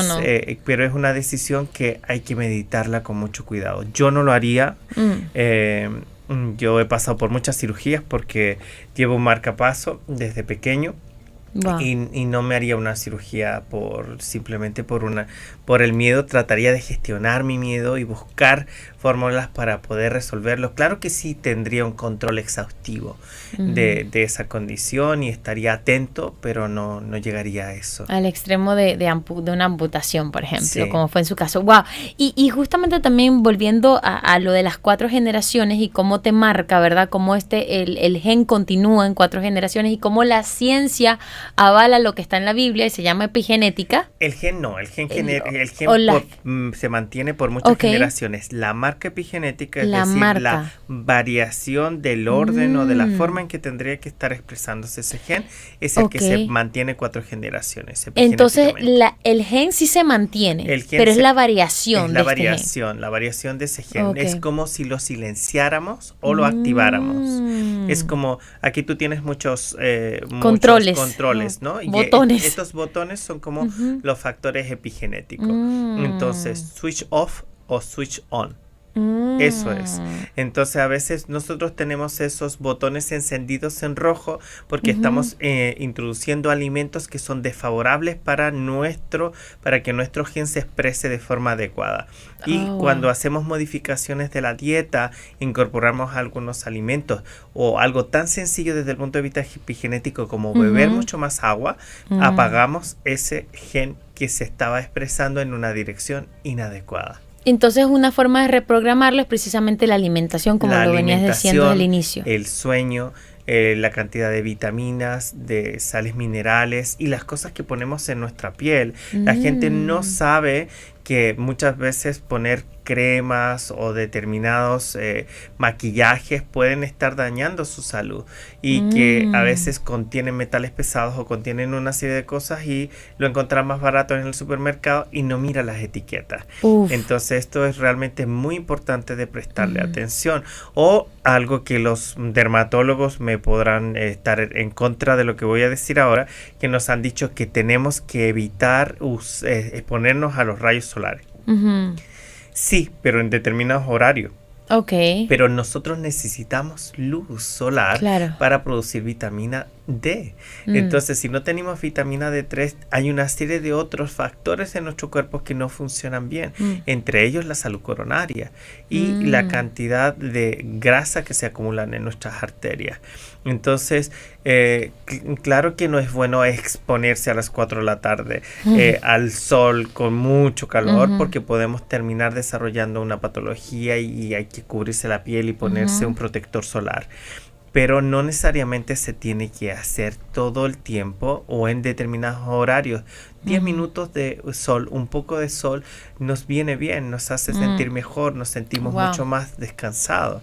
Pero es una decisión que hay que meditarla con mucho cuidado. Yo no lo haría. Yo he pasado por muchas cirugías porque llevo un marcapaso desde pequeño. Wow. Y no me haría una cirugía simplemente por el miedo. Trataría de gestionar mi miedo y buscar fórmulas para poder resolverlo. Claro que sí tendría un control exhaustivo de esa condición y estaría atento, pero no llegaría a eso. Al extremo de una amputación, por ejemplo, como fue en su caso. Wow. Y justamente también volviendo a lo de las 4 generaciones y cómo te marca, ¿verdad? Cómo el gen continúa en 4 generaciones y cómo la ciencia avala lo que está en la Biblia y se llama epigenética. El gen se mantiene por muchas generaciones. La marca epigenética es la variación del orden o de la forma en que tendría que estar expresándose ese gen es el que se mantiene 4 generaciones. Entonces el gen sí se mantiene, pero es la variación de la variación de ese gen. Es como si lo silenciáramos o lo activáramos. Es como aquí tú tienes muchos controles, ¿no? Botones. Y estos botones son como los factores epigenéticos. Entonces, switch off o switch on. Eso es. Entonces a veces nosotros tenemos esos botones encendidos en rojo porque estamos introduciendo alimentos que son desfavorables para que nuestro gen se exprese de forma adecuada. Y cuando hacemos modificaciones de la dieta, incorporamos algunos alimentos o algo tan sencillo desde el punto de vista epigenético como beber mucho más agua, apagamos ese gen que se estaba expresando en una dirección inadecuada. Entonces una forma de reprogramarlo es precisamente la alimentación, como lo venías diciendo al inicio. El sueño, la cantidad de vitaminas, de sales minerales y las cosas que ponemos en nuestra piel. La gente no sabe que muchas veces poner cremas o determinados maquillajes pueden estar dañando su salud y que a veces contienen metales pesados o contienen una serie de cosas y lo encuentran más barato en el supermercado y no mira las etiquetas. Entonces esto es realmente muy importante de prestarle atención. O algo que los dermatólogos me podrán estar en contra de lo que voy a decir ahora, que nos han dicho que tenemos que evitar exponernos a los rayos solares. Sí, pero en determinados horarios. Pero nosotros necesitamos luz solar para producir vitamina D. Entonces, si no tenemos vitamina D3, hay una serie de otros factores en nuestro cuerpo que no funcionan bien. Entre ellos la salud coronaria y la cantidad de grasa que se acumulan en nuestras arterias. Entonces, claro que no es bueno exponerse a las 4 de la tarde al sol con mucho calor porque podemos terminar desarrollando una patología y hay que cubrirse la piel y ponerse un protector solar. Pero no necesariamente se tiene que hacer todo el tiempo o en determinados horarios. 10 minutos de sol, un poco de sol nos viene bien, nos hace sentir mejor, nos sentimos mucho más descansados.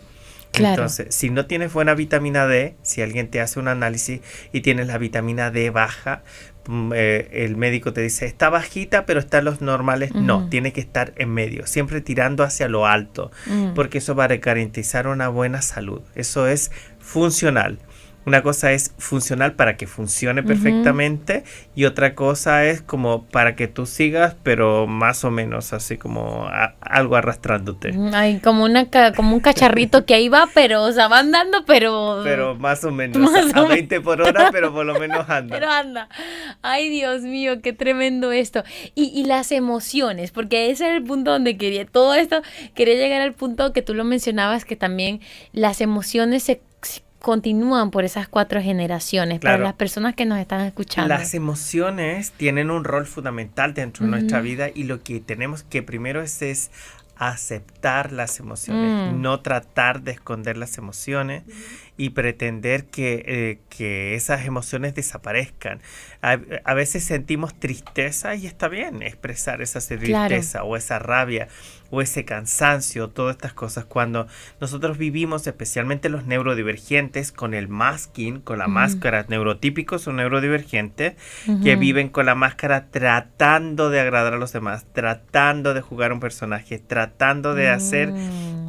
Claro. Entonces, si no tienes buena vitamina D, si alguien te hace un análisis y tienes la vitamina D baja, el médico te dice, está bajita, pero está en los normales. No, tiene que estar en medio, siempre tirando hacia lo alto, porque eso va a garantizar una buena salud. Eso es funcional. Una cosa es funcional para que funcione perfectamente y otra cosa es como para que tú sigas, pero más o menos así como algo arrastrándote. Hay como un cacharrito que ahí va, pero, o sea, va andando, pero... Pero más o menos, a 20 por hora, pero por lo menos anda. Pero anda. Ay, Dios mío, qué tremendo esto. Y las emociones, porque ese era el punto donde quería llegar al punto que tú lo mencionabas, que también las emociones se continúan por esas 4 generaciones, claro. Para las personas que nos están escuchando. Las emociones tienen un rol fundamental dentro de nuestra vida y lo que tenemos que primero es aceptar las emociones, no tratar de esconder las emociones y pretender que esas emociones desaparezcan. A veces sentimos tristeza y está bien expresar esa tristeza, claro. O esa rabia o ese cansancio, todas estas cosas. Cuando nosotros vivimos, especialmente los neurodivergentes, con el masking, con la máscara, neurotípicos o neurodivergentes, que viven con la máscara tratando de agradar a los demás, tratando de jugar un personaje, tratando de hacer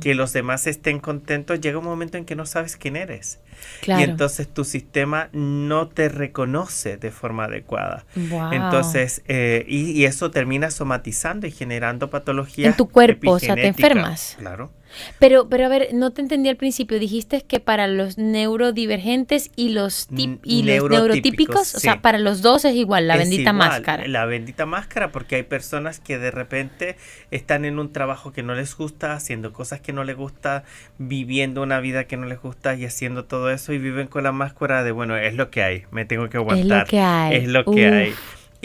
que los demás estén contentos, llega un momento en que no sabes quién eres. Claro. Y entonces tu sistema no te reconoce de forma adecuada. Wow. Entonces, y eso termina somatizando y generando patologías en tu cuerpo, o sea, te enfermas. Claro. Pero a ver, no te entendí al principio. Dijiste que para los neurodivergentes y los neurotípicos, sí. O sea, para los dos es igual, la bendita máscara. La bendita máscara, porque hay personas que de repente están en un trabajo que no les gusta, haciendo cosas que no les gusta, viviendo una vida que no les gusta y haciendo todo eso y viven con la máscara de, bueno, es lo que hay, me tengo que aguantar. Es lo que hay.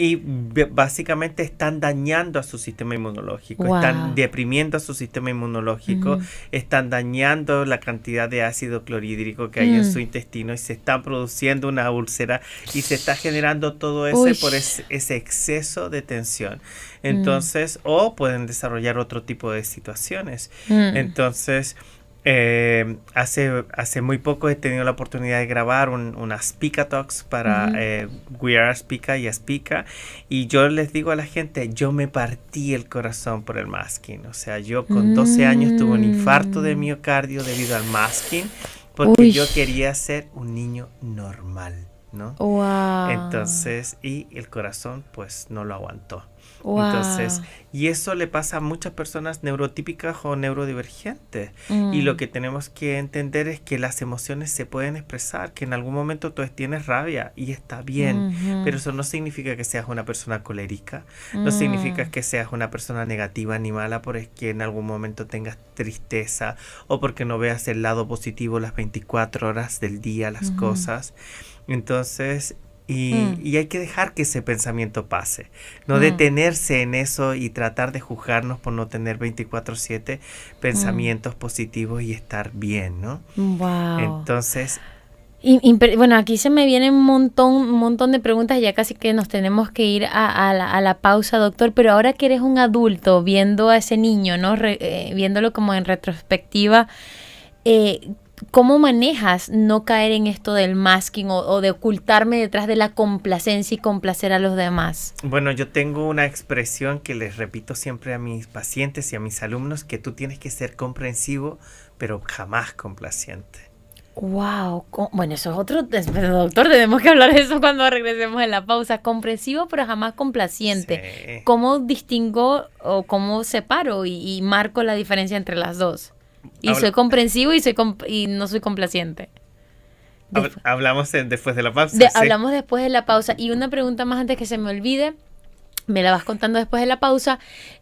Y básicamente están dañando a su sistema inmunológico, están deprimiendo a su sistema inmunológico, están dañando la cantidad de ácido clorhídrico que hay en su intestino y se está produciendo una úlcera y se está generando todo eso por ese exceso de tensión. Entonces, o pueden desarrollar otro tipo de situaciones. Entonces, hace muy poco he tenido la oportunidad de grabar una Aspica Talks para We Are Aspica y Aspica, y yo les digo a la gente, yo me partí el corazón por el masking. O sea, yo con 12 años tuve un infarto de miocardio debido al masking porque yo quería ser un niño normal, ¿no? Wow. Entonces, y el corazón pues no lo aguantó. Wow. Entonces, y eso le pasa a muchas personas neurotípicas o neurodivergentes. Y lo que tenemos que entender es que las emociones se pueden expresar, que en algún momento tú tienes rabia y está bien, pero eso no significa que seas una persona colérica, no significa que seas una persona negativa ni mala porque en algún momento tengas tristeza o porque no veas el lado positivo las 24 horas del día, las cosas. Entonces, y hay que dejar que ese pensamiento pase, no detenerse en eso y tratar de juzgarnos por no tener 24/7 pensamientos positivos y estar bien, ¿no? Wow. Entonces, bueno, aquí se me vienen un montón de preguntas, ya casi que nos tenemos que ir a la pausa, doctor, pero ahora que eres un adulto viendo a ese niño, ¿no? Viéndolo como en retrospectiva, ¿cómo manejas no caer en esto del masking o de ocultarme detrás de la complacencia y complacer a los demás? Bueno, yo tengo una expresión que les repito siempre a mis pacientes y a mis alumnos, que tú tienes que ser comprensivo, pero jamás complaciente. Wow, bueno, eso es otro, pero doctor, tenemos que hablar de eso cuando regresemos en la pausa. Comprensivo, pero jamás complaciente. Sí. ¿Cómo distingo o cómo separo y marco la diferencia entre las dos? Y soy comprensivo y no soy complaciente. Hablamos después de la pausa. Hablamos después de la pausa. Y una pregunta más antes que se me olvide. me la vas contando después de la pausa.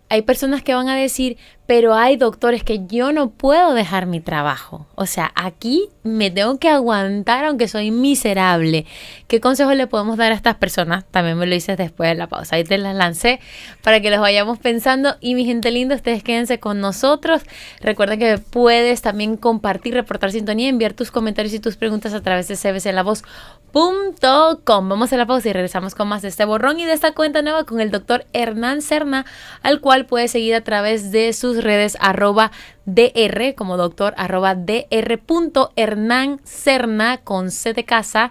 Hay personas que van a decir, pero hay doctores que yo no puedo dejar mi trabajo. O sea, aquí me tengo que aguantar aunque soy miserable. ¿Qué consejo le podemos dar a estas personas? También me lo dices después de la pausa. Ahí te las lancé para que los vayamos pensando. Y mi gente linda, ustedes quédense con nosotros. Recuerden que puedes también compartir, reportar sintonía, enviar tus comentarios y tus preguntas a través de cbclavoz.com. Vamos a la pausa y regresamos con más de este borrón y de esta cuenta nueva con el doctor Hernán Serna, al cual puedes seguir a través de sus redes @dr como doctor @dr.Hernán Serna con C de casa,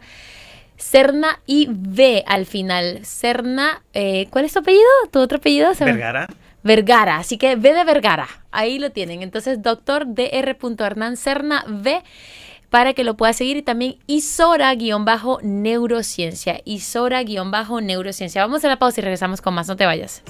Serna y V al final. Serna, ¿cuál es tu apellido? ¿Tu otro apellido? Vergara. Vergara, así que V de Vergara, ahí lo tienen. Entonces, doctor Dr.Hernán Serna V, para que lo puedas seguir, y también Isora-neurociencia. Isora-neurociencia. Vamos a la pausa y regresamos con más. No te vayas.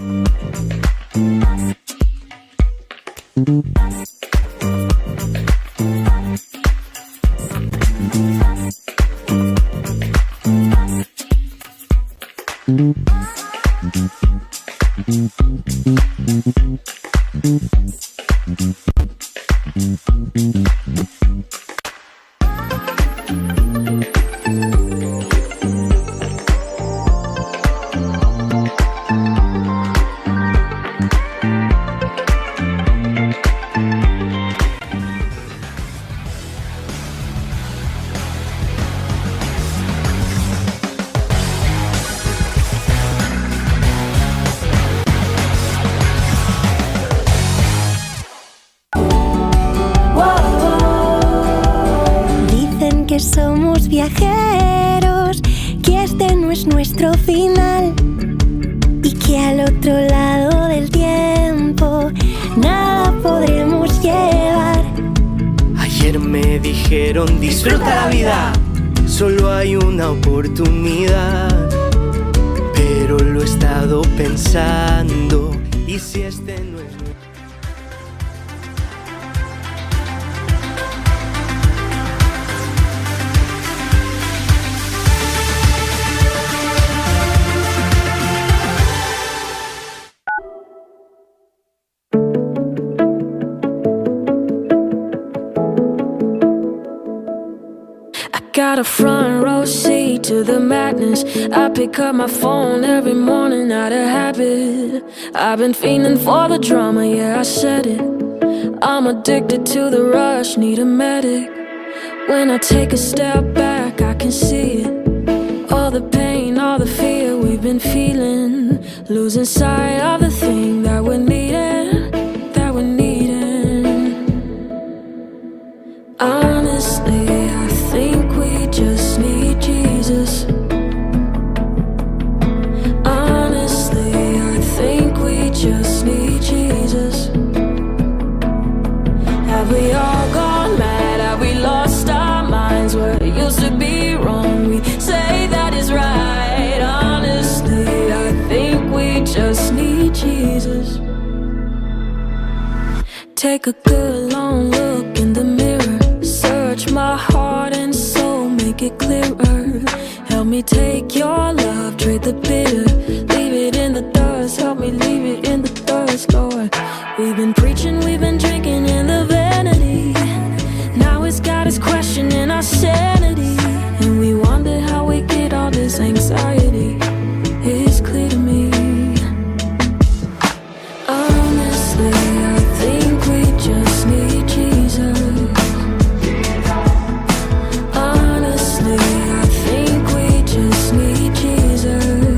Somos viajeros, que este no es nuestro final y que al otro lado del tiempo nada podremos llevar. Ayer me dijeron disfruta la vida, solo hay una oportunidad, pero lo he estado pensando, y si este no es... Got a front row seat to the madness. I pick up my phone every morning out of habit. I've been fiending for the drama, yeah, I said it. I'm addicted to the rush, need a medic. When I take a step back, I can see it. All the pain, all the fear we've been feeling. Losing sight of the thing that we're needing, that we're needing. Honestly, I think we just need Jesus. Honestly, I think we just need Jesus. Have we all gone mad? Have we lost our minds? Where it used to be wrong, we say that is right. Honestly, I think we just need Jesus. Take a good long look in the mirror. Search my heart and soul, make it clearer. Help me take your love, trade the bitter. Leave it in the dust, help me leave it in the dust, Lord. We've been preaching, we've been drinking in the vanity. Now it's got us questioning our sanity. And we wonder how we get all this anxiety. It's clear to me. Honestly, I think we just need Jesus. Honestly, I think we just need Jesus.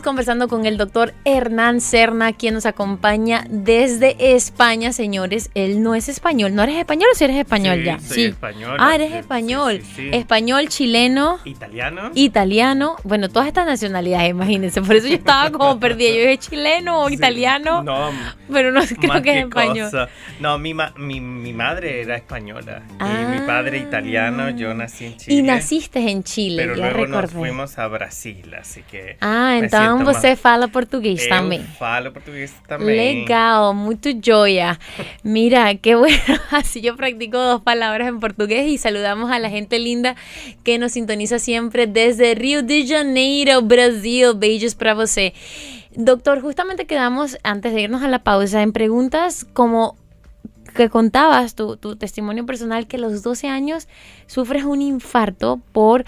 conversando con el doctor Hernán Serna, quien nos acompaña desde España, señores. Él no es español. ¿No eres español o si eres español ya? Soy español. Eres español. Sí. Español, chileno. Italiano. Bueno, todas estas nacionalidades, imagínense. Por eso yo estaba como perdida. Yo dije chileno o italiano. No, pero no creo que es español. Cosa. No, mi madre era española. Y mi padre italiano. Yo nací en Chile. Y naciste en Chile, pero ya luego recordé. nos fuimos a Brasil, así que... então você fala português também. Falo portugués también. Legal, muito joya. Mira, qué bueno. Así yo practico 2 palabras en portugués y saludamos a la gente linda que nos sintoniza siempre desde Rio de Janeiro, Brasil. Beijos para você. Doctor, justamente quedamos, antes de irnos a la pausa, en preguntas como que contabas tu testimonio personal, que a los 12 años sufres un infarto por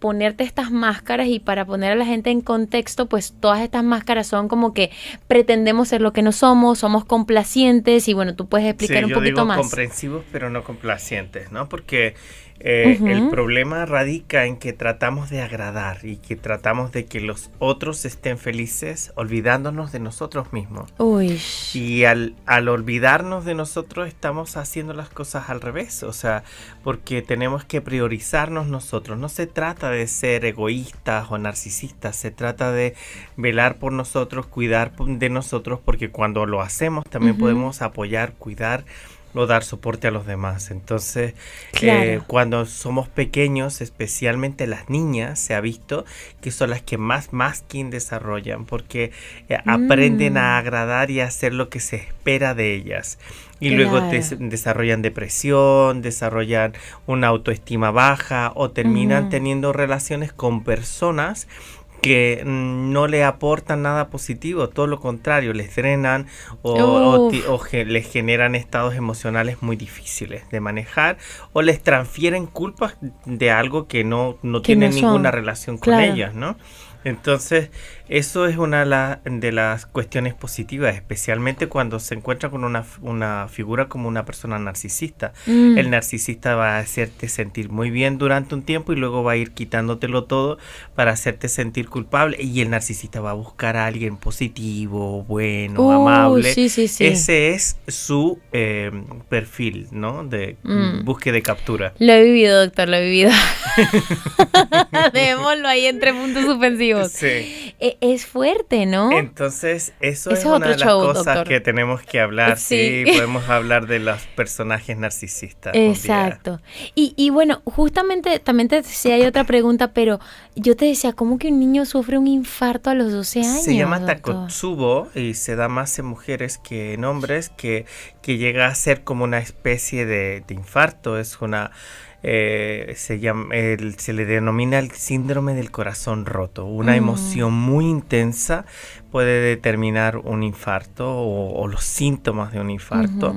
ponerte estas máscaras. Y para poner a la gente en contexto, pues todas estas máscaras son como que pretendemos ser lo que no somos complacientes, y bueno, tú puedes explicar un poquito más. Comprensivos pero no complacientes, ¿no? Porque el problema radica en que tratamos de agradar y que tratamos de que los otros estén felices, olvidándonos de nosotros mismos. Uy. Y al olvidarnos de nosotros estamos haciendo las cosas al revés, o sea, porque tenemos que priorizarnos nosotros. No se trata de ser egoístas o narcisistas, se trata de velar por nosotros, cuidar de nosotros, porque cuando lo hacemos también podemos apoyar, cuidar o dar soporte a los demás. Entonces, claro. Cuando somos pequeños, especialmente las niñas, se ha visto que son las que más masking desarrollan, porque aprenden a agradar y a hacer lo que se espera de ellas. Y luego desarrollan depresión, desarrollan una autoestima baja o terminan teniendo relaciones con personas que no le aportan nada positivo, todo lo contrario, les drenan o les generan estados emocionales muy difíciles de manejar, o les transfieren culpas de algo que no tiene ninguna relación con ellas, ¿no? Entonces, eso es una de las cuestiones positivas, especialmente cuando se encuentra con una figura como una persona narcisista. El narcisista va a hacerte sentir muy bien durante un tiempo y luego va a ir quitándotelo todo para hacerte sentir culpable, y el narcisista va a buscar a alguien positivo, bueno, amable. Sí. Ese es su perfil, ¿no? De búsqueda y captura. Lo he vivido, doctor, lo he vivido. Dejémoslo ahí en 3 puntos suspensivos. Sí. Es fuerte, ¿no? Entonces, eso es una de las cosas, doctor, que tenemos que hablar. Sí, podemos hablar de los personajes narcisistas. Exacto. Y bueno, justamente también te decía, hay otra pregunta, pero yo te decía, ¿cómo que un niño sufre un infarto a los 12 años? Se llama Takotsubo y se da más en mujeres que en hombres, que llega a ser como una especie de infarto. Es una... se le denomina el síndrome del corazón roto. Una emoción muy intensa puede determinar un infarto o los síntomas de un infarto.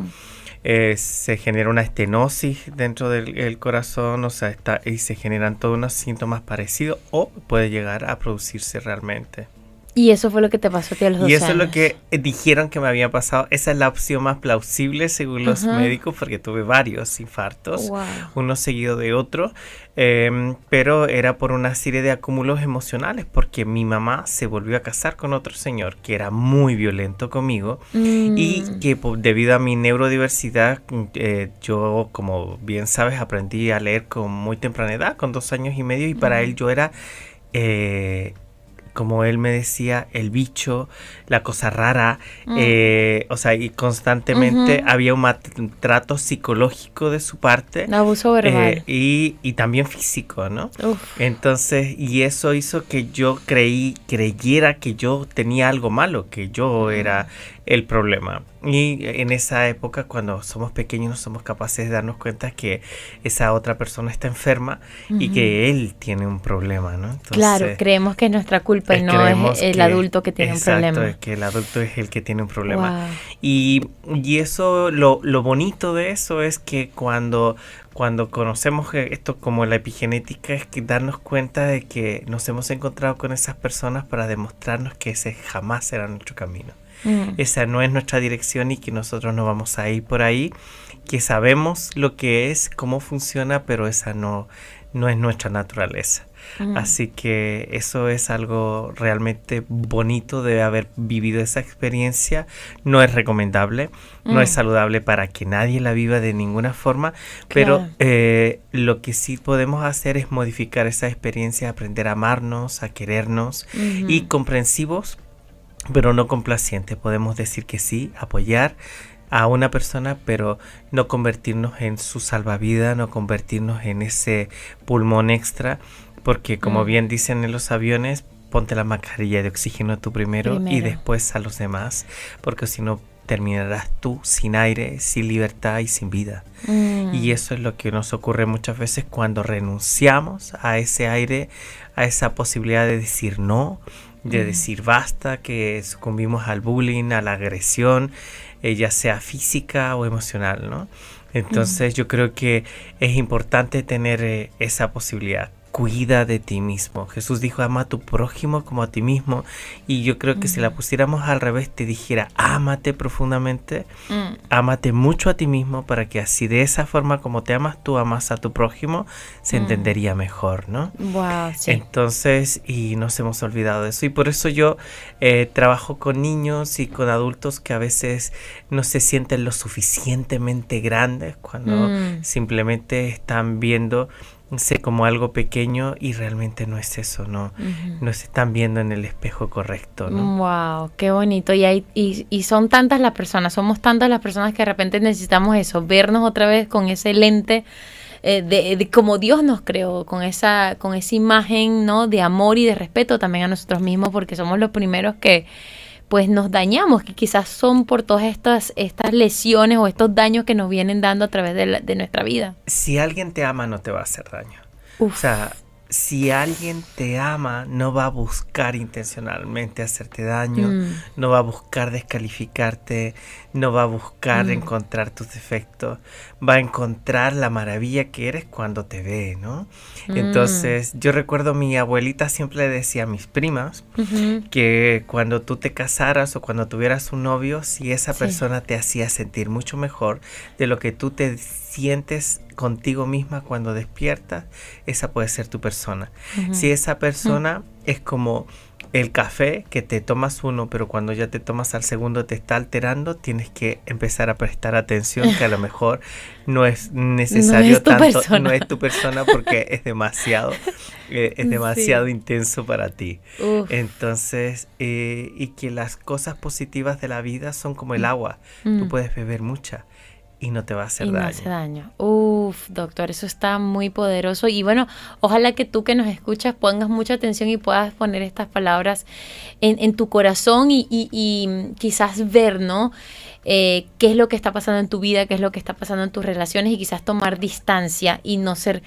Se genera una estenosis dentro del corazón, o sea, y se generan todos unos síntomas parecidos, o puede llegar a producirse realmente. Y eso fue lo que te pasó a ti a los 12 años. Y eso es lo que dijeron que me había pasado. Esa es la opción más plausible según los médicos, porque tuve varios infartos, uno seguido de otro, pero era por una serie de acúmulos emocionales, porque mi mamá se volvió a casar con otro señor que era muy violento conmigo y que debido a mi neurodiversidad, yo, como bien sabes, aprendí a leer con muy temprana edad, con 2 años y medio, y para él yo era... como él me decía, el bicho, la cosa rara, o sea, y constantemente había un maltrato psicológico de su parte. Un abuso verbal. Y también físico, ¿no? Entonces, y eso hizo que yo creyera que yo tenía algo malo, que yo era el problema. Y en esa época, cuando somos pequeños, no somos capaces de darnos cuenta que esa otra persona está enferma y que él tiene un problema, ¿no? Entonces, claro, creemos que es nuestra culpa y no es el adulto que tiene un problema. Exacto, que el adulto es el que tiene un problema. Y eso, lo bonito de eso es que cuando conocemos esto como la epigenética, es que darnos cuenta de que nos hemos encontrado con esas personas para demostrarnos que ese jamás será nuestro camino. Esa no es nuestra dirección y que nosotros no vamos a ir por ahí, que sabemos lo que es, cómo funciona, pero esa no es nuestra naturaleza. Así que eso es algo realmente bonito de haber vivido esa experiencia. No es recomendable, no es saludable para que nadie la viva de ninguna forma, pero lo que sí podemos hacer es modificar esa experiencia, aprender a amarnos, a querernos y comprensivos, pero no complacientes. Podemos decir que sí, apoyar a una persona, pero no convertirnos en su salvavidas, no convertirnos en ese pulmón extra, porque como bien dicen en los aviones, ponte la mascarilla de oxígeno tú primero y después a los demás, porque si no terminarás tú sin aire, sin libertad y sin vida. Y eso es lo que nos ocurre muchas veces cuando renunciamos a ese aire, a esa posibilidad de decir no, de decir basta, que sucumbimos al bullying, a la agresión, ya sea física o emocional, ¿no? Entonces yo creo que es importante tener esa posibilidad. Cuida de ti mismo. Jesús dijo, ama a tu prójimo como a ti mismo. Y yo creo que si la pusiéramos al revés, te dijera, ámate profundamente, ámate mucho a ti mismo, para que así de esa forma como te amas tú, amas a tu prójimo, se entendería mejor, ¿no? Wow, sí. Entonces, y nos hemos olvidado de eso. Y por eso yo trabajo con niños y con adultos que a veces no se sienten lo suficientemente grandes cuando simplemente están viendo como algo pequeño y realmente no es eso, no se están viendo en el espejo correcto, ¿no? Wow, qué bonito. Y son tantas las personas, somos tantas las personas que de repente necesitamos eso, vernos otra vez con ese lente de como Dios nos creó, con esa imagen, ¿no? De amor y de respeto también a nosotros mismos, porque somos los primeros que pues nos dañamos, que quizás son por todas estas lesiones o estos daños que nos vienen dando a través de nuestra vida. Si alguien te ama, no te va a hacer daño. Uf. O sea, si alguien te ama, no va a buscar intencionalmente hacerte daño, no va a buscar descalificarte, no va a buscar encontrar tus defectos, va a encontrar la maravilla que eres cuando te ve, ¿no? Entonces, yo recuerdo mi abuelita siempre le decía a mis primas que cuando tú te casaras o cuando tuvieras un novio, si esa persona te hacía sentir mucho mejor de lo que tú te sientes contigo misma cuando despiertas, esa puede ser tu persona. Si esa persona es como el café, que te tomas uno, pero cuando ya te tomas al segundo te está alterando, tienes que empezar a prestar atención, que a lo mejor no es necesario no es tu persona, porque es demasiado intenso para ti. Entonces, y que las cosas positivas de la vida son como el agua, tú puedes beber mucha y no te va a hacer daño. No hace daño. Uf, doctor, eso está muy poderoso. Y bueno, ojalá que tú que nos escuchas pongas mucha atención y puedas poner estas palabras en tu corazón y quizás ver, ¿no? Qué es lo que está pasando en tu vida, qué es lo que está pasando en tus relaciones, y quizás tomar distancia y no ser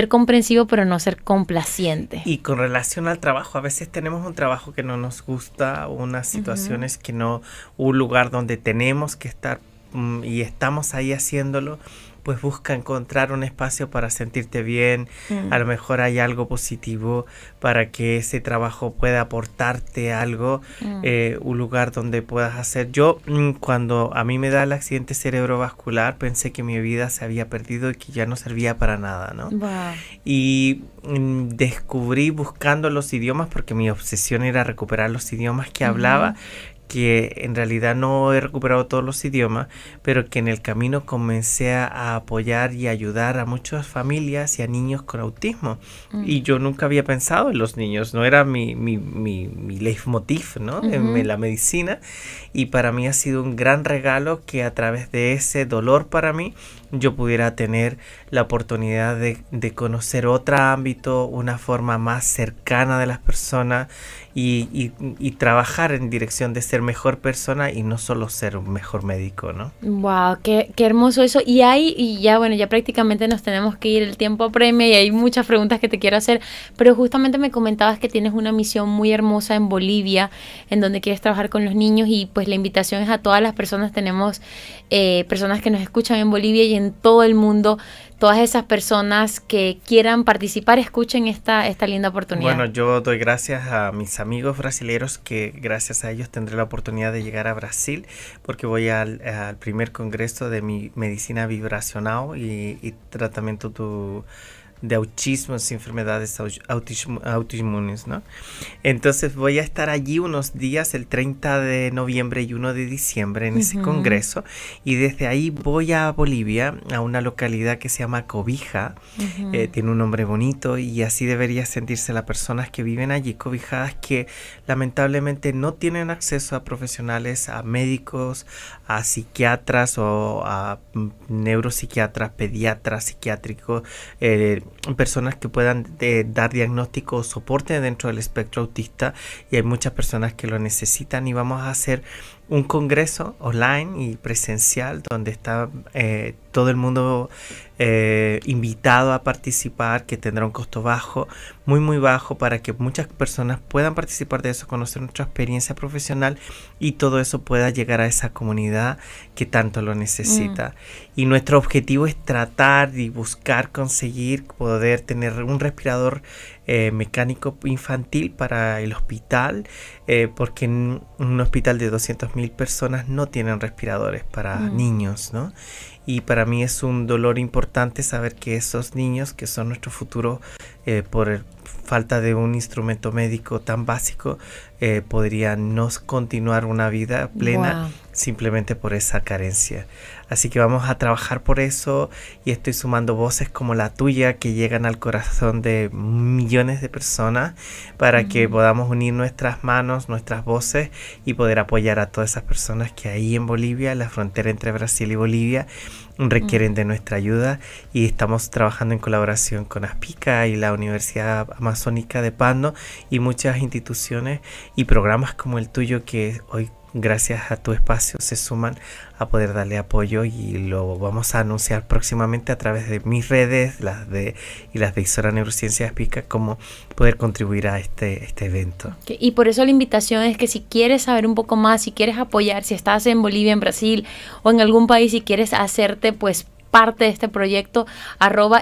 comprensivo, pero no ser complaciente. Y con relación al trabajo, a veces tenemos un trabajo que no nos gusta, unas situaciones que no, un lugar donde tenemos que estar y estamos ahí haciéndolo, pues busca encontrar un espacio para sentirte bien. A lo mejor hay algo positivo para que ese trabajo pueda aportarte algo, un lugar donde puedas hacer. Yo cuando a mí me da el accidente cerebrovascular pensé que mi vida se había perdido y que ya no servía para nada, ¿no? Wow. Y descubrí buscando los idiomas, porque mi obsesión era recuperar los idiomas que hablaba, que en realidad no he recuperado todos los idiomas, pero que en el camino comencé a apoyar y ayudar a muchas familias y a niños con autismo. Y yo nunca había pensado en los niños, no era mi leitmotiv, ¿no? En la medicina. Y para mí ha sido un gran regalo que a través de ese dolor para mí, yo pudiera tener la oportunidad de conocer otro ámbito, una forma más cercana de las personas y trabajar en dirección de ser mejor persona y no solo ser un mejor médico, ¿no? Wow, qué hermoso eso. Y ya prácticamente nos tenemos que ir, el tiempo apremia y hay muchas preguntas que te quiero hacer, pero justamente me comentabas que tienes una misión muy hermosa en Bolivia, en donde quieres trabajar con los niños, y pues la invitación es a todas las personas. Tenemos personas que nos escuchan en Bolivia y en todo el mundo. Todas esas personas que quieran participar, escuchen esta linda oportunidad. Bueno, yo doy gracias a mis amigos brasileños, que gracias a ellos tendré la oportunidad de llegar a Brasil, porque voy al primer congreso de mi medicina vibracional y tratamiento de autismos y enfermedades autoinmunes, ¿no? Entonces voy a estar allí unos días, el 30 de noviembre y 1 de diciembre en ese congreso, y desde ahí voy a Bolivia, a una localidad que se llama Cobija, tiene un nombre bonito, y así debería sentirse las personas que viven allí cobijadas, que lamentablemente no tienen acceso a profesionales, a médicos, a psiquiatras o a neuropsiquiatras, pediatras, psiquiátricos, personas que puedan dar diagnóstico o soporte dentro del espectro autista, y hay muchas personas que lo necesitan, y vamos a hacer un congreso online y presencial donde está todo el mundo invitado a participar, que tendrá un costo bajo, muy bajo, para que muchas personas puedan participar de eso, conocer nuestra experiencia profesional, y todo eso pueda llegar a esa comunidad que tanto lo necesita. Y nuestro objetivo es tratar y buscar conseguir poder tener un respirador mecánico infantil para el hospital, porque en un hospital de 200.000 personas no tienen respiradores para niños, ¿no? Y para mí es un dolor importante saber que esos niños, que son nuestro futuro, por falta de un instrumento médico tan básico, podrían no continuar una vida plena simplemente por esa carencia. Así que vamos a trabajar por eso, y estoy sumando voces como la tuya que llegan al corazón de millones de personas para que podamos unir nuestras manos, nuestras voces, y poder apoyar a todas esas personas que ahí en Bolivia, en la frontera entre Brasil y Bolivia, requieren de nuestra ayuda. Y estamos trabajando en colaboración con Aspica y la Universidad Amazónica de Pando y muchas instituciones y programas como el tuyo, que hoy, gracias a tu espacio, se suman a poder darle apoyo, y lo vamos a anunciar próximamente a través de mis redes, las de Isora Neurociencia Aspica, cómo poder contribuir a este evento. Y por eso la invitación es que si quieres saber un poco más, si quieres apoyar, si estás en Bolivia, en Brasil o en algún país y quieres hacerte pues parte de este proyecto,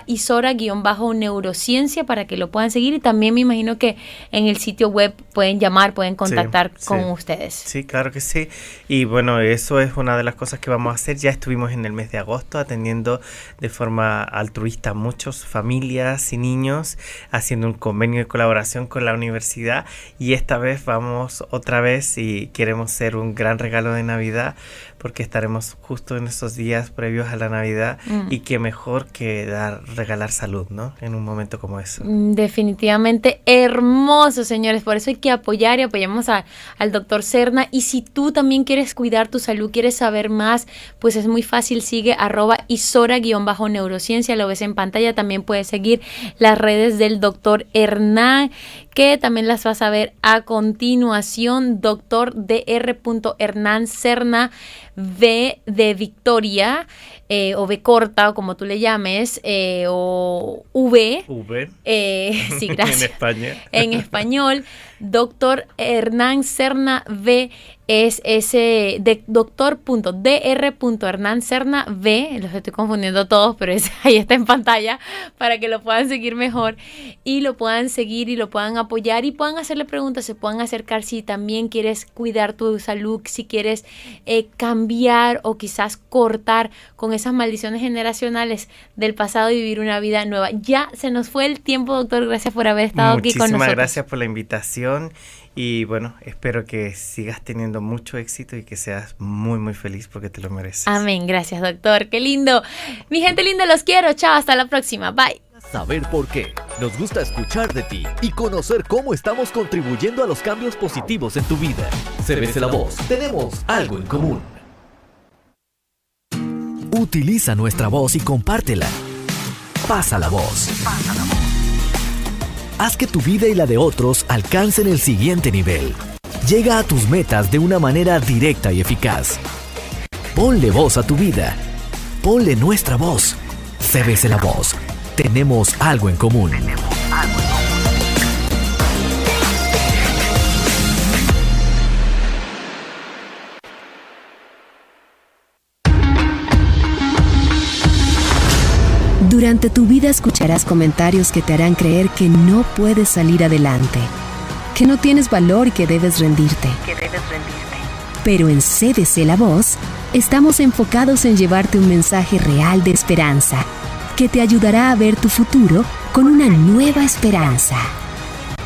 @Isora_neurociencia, para que lo puedan seguir. Y también me imagino que en el sitio web pueden llamar, pueden contactar con ustedes. Sí, claro que sí. Y bueno, eso es una de las cosas que vamos a hacer. Ya estuvimos en el mes de agosto atendiendo de forma altruista a muchas familias y niños, haciendo un convenio de colaboración con la universidad, y esta vez vamos otra vez y queremos ser un gran regalo de Navidad, porque estaremos justo en esos días previos a la Navidad, y qué mejor que regalar salud, ¿no? En un momento como eso. Definitivamente hermoso, señores. Por eso hay que apoyar, y apoyamos al doctor Serna. Y si tú también quieres cuidar tu salud, quieres saber más, pues es muy fácil. Sigue @Isora_neurociencia, lo ves en pantalla. También puedes seguir las redes del doctor Hernán, que también las vas a ver a continuación. Dr. Dr. Hernán Serna, V de Victoria, o V corta, o como tú le llames, o V. Sí, gracias. En España. En español, Dr. Hernán Serna V es ese de Dr. Hernán Serna V, los estoy confundiendo todos, pero ahí está en pantalla para que lo puedan seguir mejor y lo puedan seguir y lo puedan apoyar y puedan hacerle preguntas, se puedan acercar si también quieres cuidar tu salud, si quieres cambiar o quizás cortar con esas maldiciones generacionales del pasado y vivir una vida nueva. Ya se nos fue el tiempo, doctor, gracias por haber estado aquí con nosotros. Muchísimas gracias por la invitación. Y bueno, espero que sigas teniendo mucho éxito y que seas muy, muy feliz, porque te lo mereces. Amén. Gracias, doctor. Qué lindo. Mi gente linda, los quiero. Chao, hasta la próxima. Bye. Saber por qué. Nos gusta escuchar de ti y conocer cómo estamos contribuyendo a los cambios positivos en tu vida. CBC La Voz. Tenemos algo en común. Utiliza nuestra voz y compártela. Pasa la voz. Pasa la voz. Haz que tu vida y la de otros alcancen el siguiente nivel. Llega a tus metas de una manera directa y eficaz. Ponle voz a tu vida. Ponle nuestra voz. CBC La Voz. Tenemos algo en común. Durante tu vida escucharás comentarios que te harán creer que no puedes salir adelante, que no tienes valor y que debes rendirte. Pero en CBC La Voz estamos enfocados en llevarte un mensaje real de esperanza, que te ayudará a ver tu futuro con una nueva esperanza.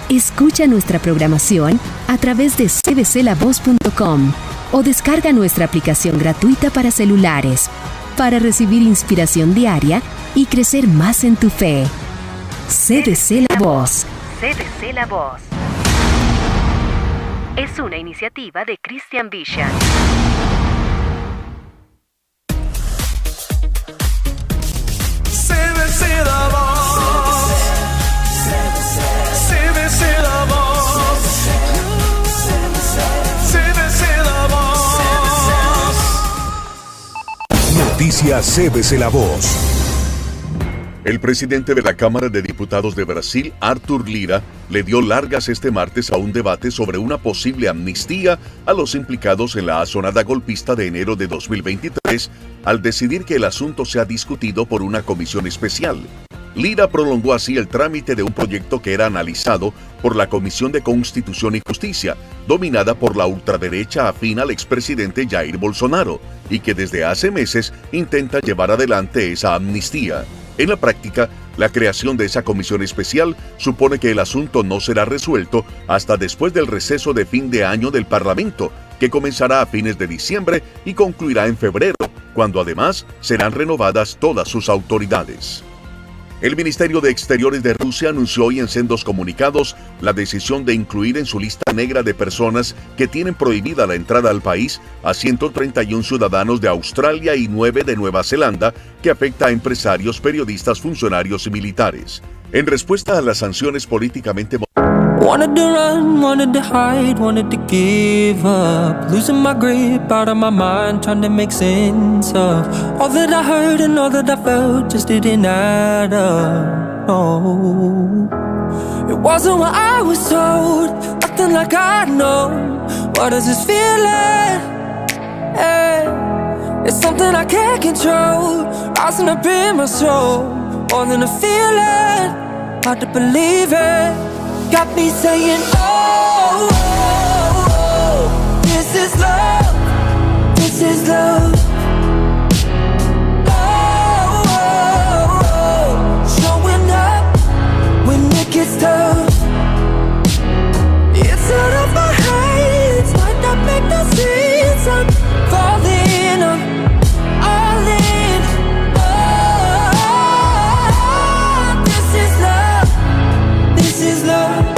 Escucha nuestra programación a través de cdclavoz.com o descarga nuestra aplicación gratuita para celulares para recibir inspiración diaria y crecer más en tu fe. CDC La Voz. CDC La Voz. Es una iniciativa de Christian Vision. CDC La Voz. CDC La Voz. CDC La Voz. Noticias CDC La Voz. El presidente de la Cámara de Diputados de Brasil, Arthur Lira, le dio largas este martes a un debate sobre una posible amnistía a los implicados en la asonada golpista de enero de 2023, al decidir que el asunto sea discutido por una comisión especial. Lira prolongó así el trámite de un proyecto que era analizado por la Comisión de Constitución y Justicia, dominada por la ultraderecha afín al expresidente Jair Bolsonaro, y que desde hace meses intenta llevar adelante esa amnistía. En la práctica, la creación de esa comisión especial supone que el asunto no será resuelto hasta después del receso de fin de año del Parlamento, que comenzará a fines de diciembre y concluirá en febrero, cuando además serán renovadas todas sus autoridades. El Ministerio de Exteriores de Rusia anunció hoy en sendos comunicados la decisión de incluir en su lista negra de personas que tienen prohibida la entrada al país a 131 ciudadanos de Australia y 9 de Nueva Zelanda, que afecta a empresarios, periodistas, funcionarios y militares. En respuesta a las sanciones políticamente Wanted to run, wanted to hide, wanted to give up. Losing my grip, out of my mind, trying to make sense of all that I heard and all that I felt just didn't add up. No, it wasn't what I was told, acting like I know. What is this feeling? Hey, it's something I can't control, rising up in my soul, more than a feeling, hard to believe it. Got me saying, oh, oh, oh, this is love, this is love. Oh, oh, oh, showing up when it gets tough. It's out of my hands, might not make no sense. I'm falling, I'm all in. Oh, this is love, this is love.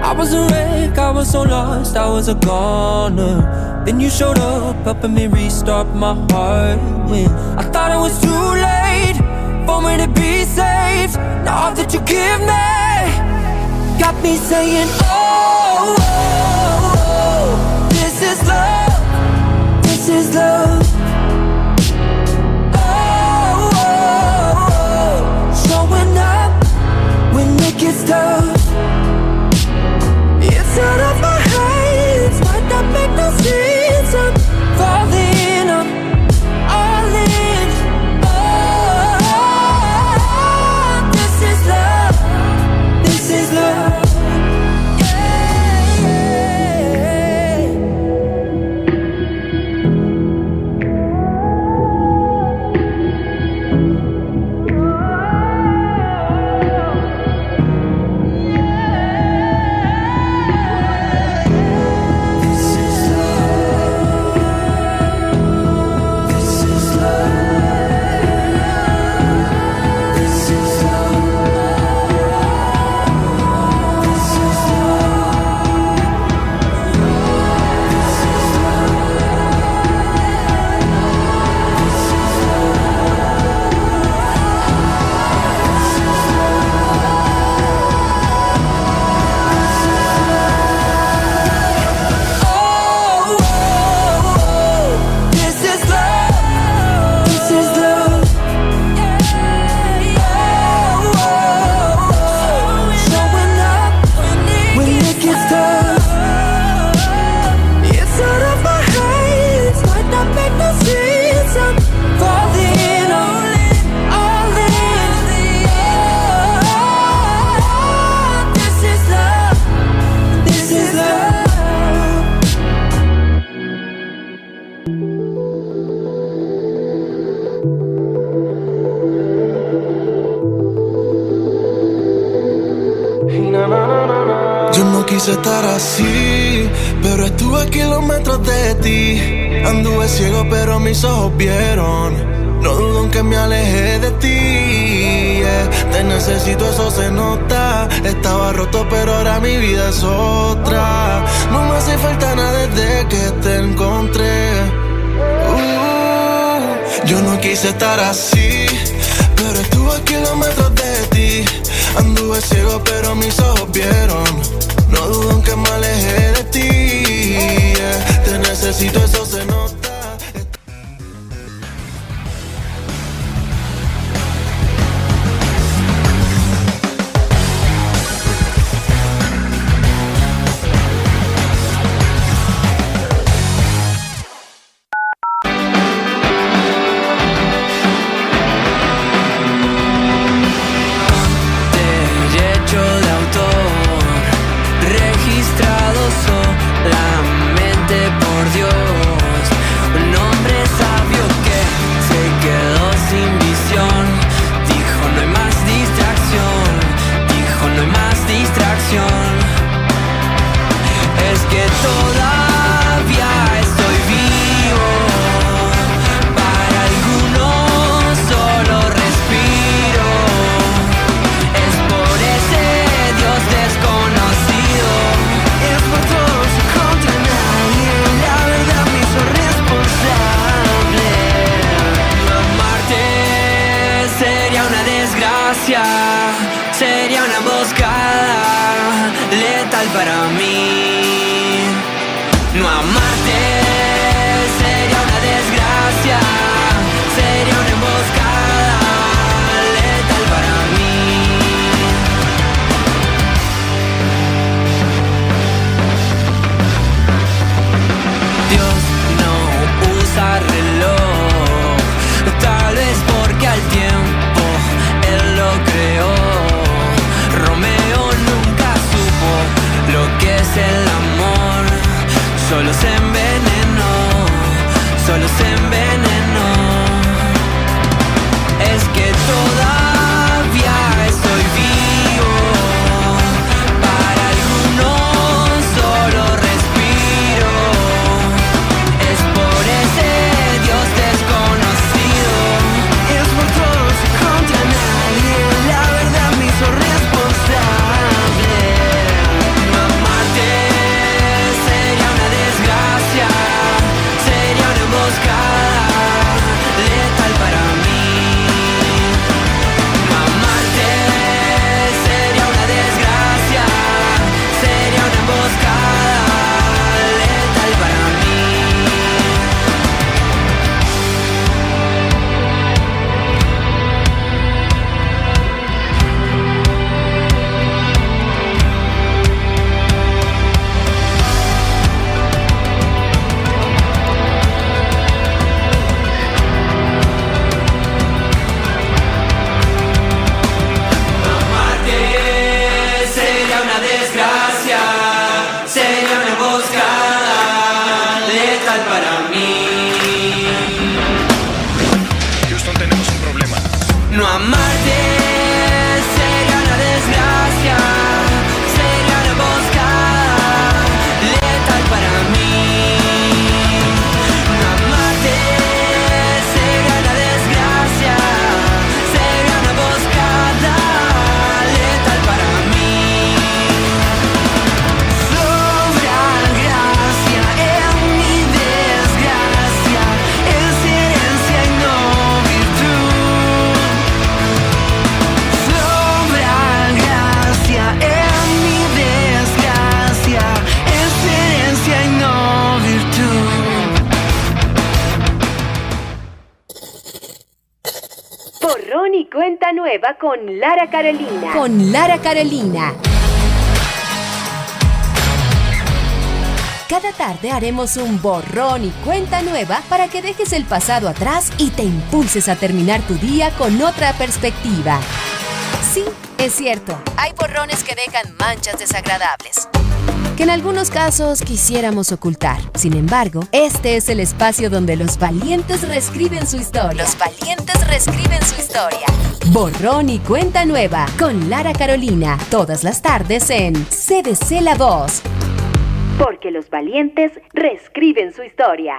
I was a wreck, I was so lost, I was a goner. Then you showed up, helping me restart my heart when I thought it was too late for me to be saved. Now all that you give me got me saying, oh, oh, oh, this is love, this is love. Oh, oh, oh, showing up when it gets tough. It's out of my hands, might not make no sense. I'm falling, I'm all in. Oh, this is love, this is love. Yeah. quise estar así, pero estuve a kilómetros de ti. Anduve ciego pero mis ojos vieron. No dudo en que me alejé de ti, yeah. Te necesito, eso se nota. Estaba roto pero ahora mi vida es otra. No me hace falta nada desde que te encontré. Yo no quise estar así, pero estuve a kilómetros de ti. Anduve ciego pero mis ojos vieron. No dudo en que me alejé de ti, yeah. Te necesito, eso se nota. Sería una emboscada letal para mí. No amarte sería una desgracia. Sería una emboscada letal para mí. Dios no usa reloj, tal vez porque al tiempo Él lo creó. Romeo nunca supo lo que es el amor. Solo se envenenó, solo se envenenó. Es que todavía estoy vivo. Para algunos solo respiro. Es por ese Dios desconocido. Es por todos y contra nadie. La verdad me hizo responsable. No amarte sería una desgracia. Sería una emboscada letal para mí. No amarte sería una desgracia. Sería una emboscada letal para mí. Amarte sería una desgracia, sería una emboscada letal para mí. Houston, tenemos un problema. No amarte sería una desgracia, sería una emboscada letal para mí. No amarte sería una desgracia, sería una emboscada letal para mí. Sobra gracia en mi desgracia. Es herencia y no virtud. Sobra gracia en mi desgracia. Es herencia y no virtud. Borrón y cuenta nueva con Lara Carolina. Con Lara Carolina. Cada tarde haremos un borrón y cuenta nueva para que dejes el pasado atrás y te impulses a terminar tu día con otra perspectiva. Sí, es cierto, hay borrones que dejan manchas desagradables. que en algunos casos quisiéramos ocultar. Sin embargo, este es el espacio donde los valientes reescriben su historia. Los valientes reescriben su historia. Borrón y cuenta nueva con Lara Carolina, todas las tardes en CBC La Voz. Porque los valientes reescriben su historia.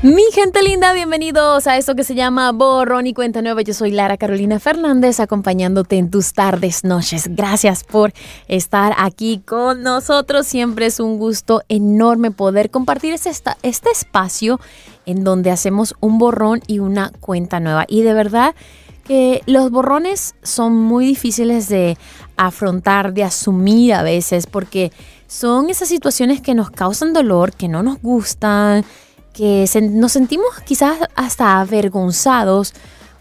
Mi gente linda, bienvenidos a esto que se llama Borrón y Cuenta Nueva. Yo soy Lara Carolina Fernández, acompañándote en tus tardes, noches. Gracias por estar aquí con nosotros. Siempre es un gusto enorme poder compartir este espacio en donde hacemos un borrón y una cuenta nueva. Y de verdad que los borrones son muy difíciles de afrontar, de asumir a veces, porque son esas situaciones que nos causan dolor, que no nos gustan, que nos sentimos quizás hasta avergonzados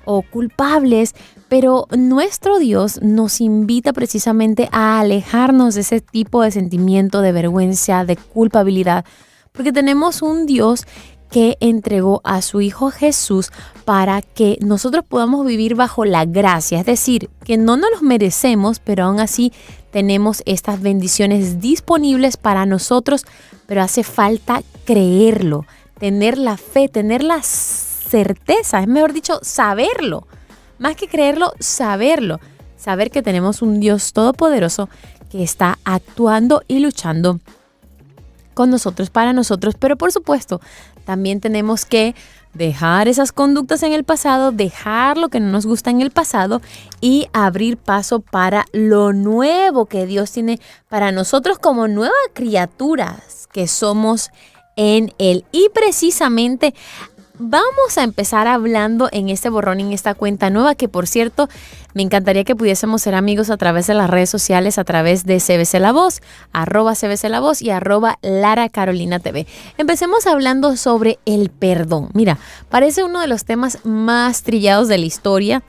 o culpables, pero nuestro Dios nos invita precisamente a alejarnos de ese tipo de sentimiento de vergüenza, de culpabilidad, porque tenemos un Dios que entregó a su Hijo Jesús para que nosotros podamos vivir bajo la gracia, es decir, que no nos los merecemos, pero aún así tenemos estas bendiciones disponibles para nosotros, pero hace falta creerlo, tener la fe, tener la certeza, es mejor dicho, saberlo. Más que creerlo, saberlo. Saber que tenemos un Dios todopoderoso que está actuando y luchando con nosotros, para nosotros. Pero por supuesto, también tenemos que dejar esas conductas en el pasado, dejar lo que no nos gusta en el pasado y abrir paso para lo nuevo que Dios tiene para nosotros como nuevas criaturas que somos en Él. Y precisamente vamos a empezar hablando en este borrón, en esta cuenta nueva, que por cierto, me encantaría que pudiésemos ser amigos a través de las redes sociales, a través de CBC La Voz, @CBC La Voz y @Lara Carolina TV. Empecemos hablando sobre el perdón. Mira, parece uno de los temas más trillados de la historia.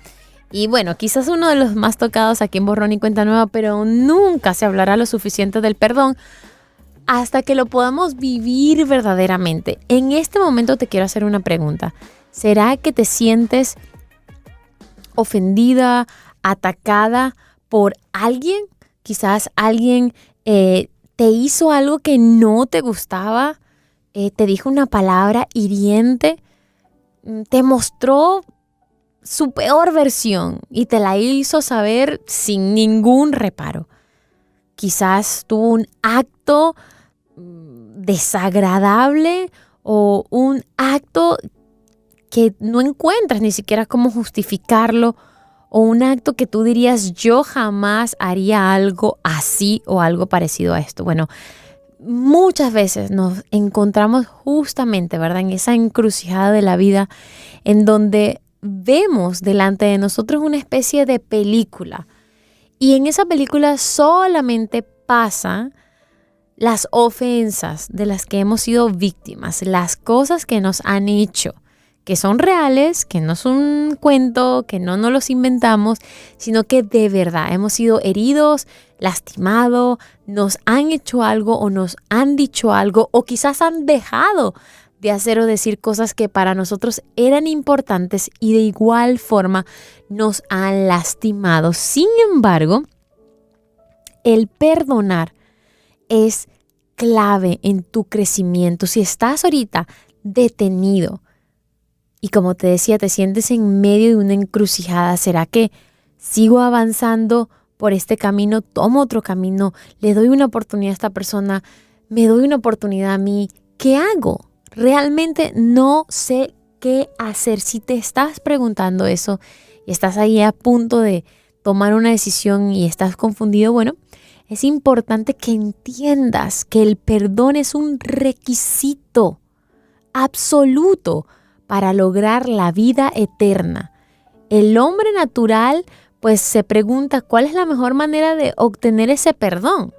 Y bueno, quizás uno de los más tocados aquí en Borrón y Cuenta Nueva, pero nunca se hablará lo suficiente del perdón hasta que lo podamos vivir verdaderamente. En este momento te quiero hacer una pregunta. ¿Será que te sientes ofendida, atacada por alguien? Quizás alguien te hizo algo que no te gustaba, te dijo una palabra hiriente, te mostró su peor versión y te la hizo saber sin ningún reparo. Quizás tuvo un acto desagradable o un acto que no encuentras ni siquiera cómo justificarlo, o un acto que tú dirías, yo jamás haría algo así o algo parecido a esto. Bueno, muchas veces nos encontramos justamente, ¿verdad?, en esa encrucijada de la vida en donde vemos delante de nosotros una especie de película, y en esa película solamente pasan las ofensas de las que hemos sido víctimas, las cosas que nos han hecho, que son reales, que no son un cuento, que no nos los inventamos, sino que de verdad hemos sido heridos, lastimados, nos han hecho algo o nos han dicho algo, o quizás han dejado de hacer o decir cosas que para nosotros eran importantes y de igual forma nos han lastimado. Sin embargo, el perdonar es clave en tu crecimiento. Si estás ahorita detenido y, como te decía, te sientes en medio de una encrucijada, ¿será que sigo avanzando por este camino? ¿Tomo otro camino? ¿Le doy una oportunidad a esta persona? ¿Me doy una oportunidad a mí? ¿Qué hago? Realmente no sé qué hacer. Si te estás preguntando eso y estás ahí a punto de tomar una decisión y estás confundido, bueno, es importante que entiendas que el perdón es un requisito absoluto para lograr la vida eterna. El hombre natural pues se pregunta cuál es la mejor manera de obtener ese perdón.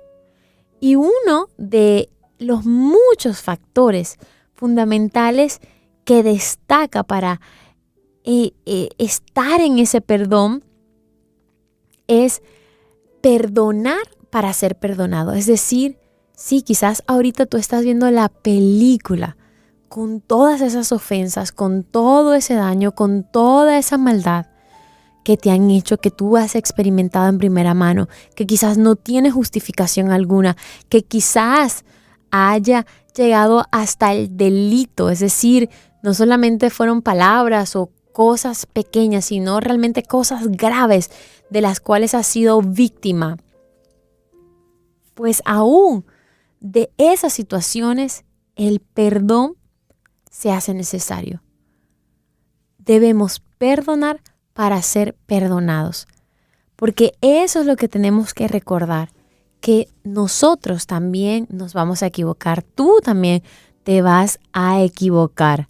Y uno de los muchos factores fundamentales que destaca para estar en ese perdón es perdonar para ser perdonado. Es decir, sí, quizás ahorita tú estás viendo la película con todas esas ofensas, con todo ese daño, con toda esa maldad que te han hecho, que tú has experimentado en primera mano, que quizás no tiene justificación alguna, que quizás haya llegado hasta el delito. Es decir, no solamente fueron palabras o cosas pequeñas, sino realmente cosas graves de las cuales has sido víctima. Pues aún de esas situaciones, el perdón se hace necesario. Debemos perdonar para ser perdonados, porque eso es lo que tenemos que recordar, que nosotros también nos vamos a equivocar, tú también te vas a equivocar.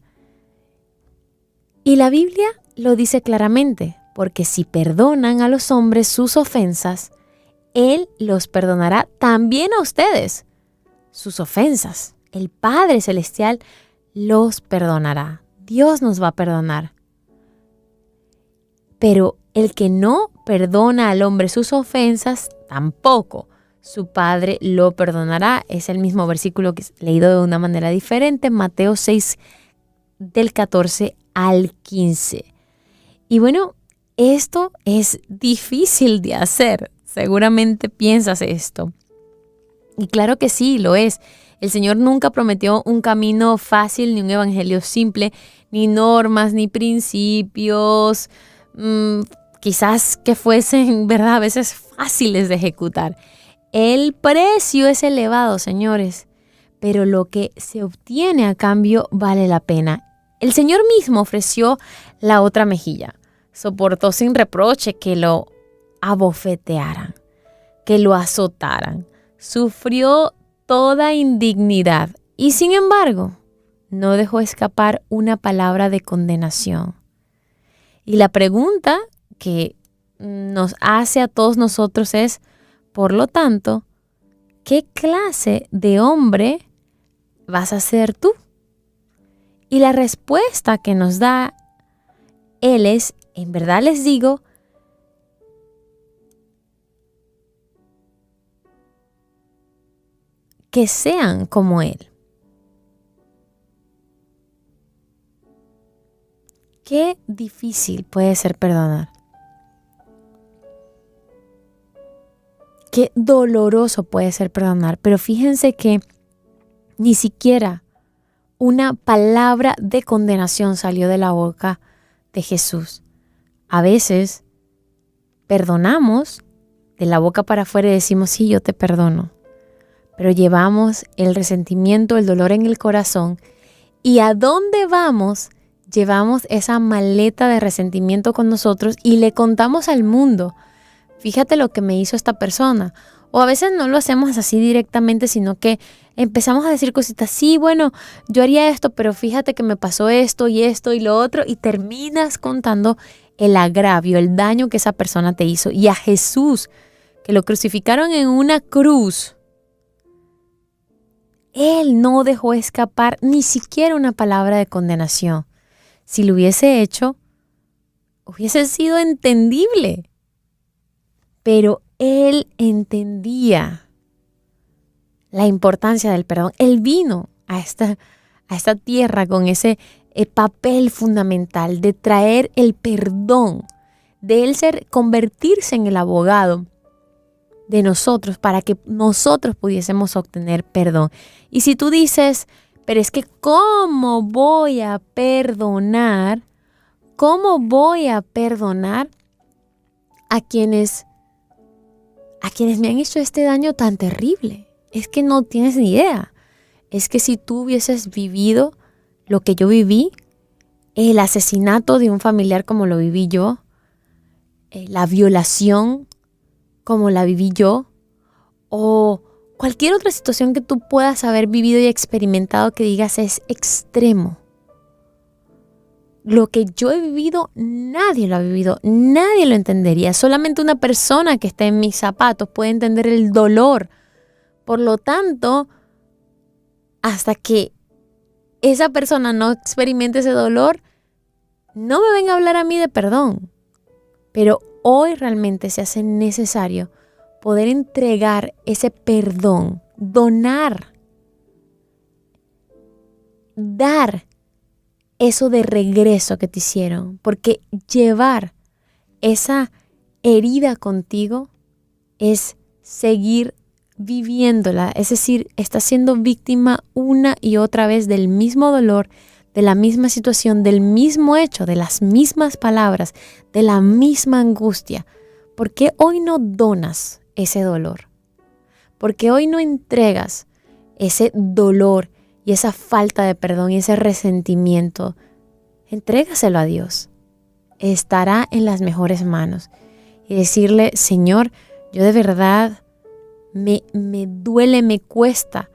Y la Biblia lo dice claramente, porque si perdonan a los hombres sus ofensas, Él los perdonará también a ustedes sus ofensas. El Padre Celestial los perdonará. Dios nos va a perdonar. Pero el que no perdona al hombre sus ofensas, tampoco su Padre lo perdonará. Es el mismo versículo que he leído de una manera diferente, Mateo 6, del 14 al 15. Y bueno, esto es difícil de hacer. Seguramente piensas esto. Y claro que sí, lo es. El Señor nunca prometió un camino fácil, ni un evangelio simple, ni normas, ni principios, quizás que fuesen, ¿verdad?, a veces fáciles de ejecutar. El precio es elevado, señores, pero lo que se obtiene a cambio vale la pena. El Señor mismo ofreció la otra mejilla. Soportó sin reproche que lo abofetearan, que lo azotaran. Sufrió toda indignidad y sin embargo no dejó escapar una palabra de condenación. Y la pregunta que nos hace a todos nosotros es, por lo tanto, ¿qué clase de hombre vas a ser tú? Y la respuesta que nos da Él es, en verdad les digo, que sean como Él. Qué difícil puede ser perdonar. Qué doloroso puede ser perdonar. Pero fíjense que ni siquiera una palabra de condenación salió de la boca de Jesús. A veces perdonamos de la boca para afuera y decimos, sí, yo te perdono. Pero llevamos el resentimiento, el dolor en el corazón. ¿Y a dónde vamos? Llevamos esa maleta de resentimiento con nosotros y le contamos al mundo, fíjate lo que me hizo esta persona. O a veces no lo hacemos así directamente, sino que empezamos a decir cositas, sí, bueno, yo haría esto, pero fíjate que me pasó esto y lo otro, y terminas contando el agravio, el daño que esa persona te hizo. Y a Jesús, que lo crucificaron en una cruz, Él no dejó escapar ni siquiera una palabra de condenación. Si lo hubiese hecho, hubiese sido entendible. Pero Él entendía la importancia del perdón. Él vino a esta tierra con ese papel fundamental de traer el perdón, de Él convertirse en el abogado de nosotros para que nosotros pudiésemos obtener perdón. Y si tú dices, pero es que ¿cómo voy a perdonar? ¿Cómo voy a perdonar a quienes me han hecho este daño tan terrible? Es que no tienes ni idea. Es que si tú hubieses vivido lo que yo viví, el asesinato de un familiar como lo viví yo, la violación como la viví yo, o cualquier otra situación que tú puedas haber vivido y experimentado que digas es extremo. Lo que yo he vivido, nadie lo ha vivido, nadie lo entendería. Solamente una persona que esté en mis zapatos puede entender el dolor. Por lo tanto, hasta que esa persona no experimente ese dolor, no me venga a hablar a mí de perdón. Pero hoy realmente se hace necesario poder entregar ese perdón, donar, dar eso de regreso que te hicieron, porque llevar esa herida contigo es seguir viviéndola, es decir, estás siendo víctima una y otra vez del mismo dolor, de la misma situación, del mismo hecho, de las mismas palabras, de la misma angustia. ¿Por qué hoy no donas ese dolor? ¿Por qué hoy no entregas ese dolor y esa falta de perdón y ese resentimiento? Entrégaselo a Dios. Estará en las mejores manos. Y decirle, Señor, yo de verdad me duele, me cuesta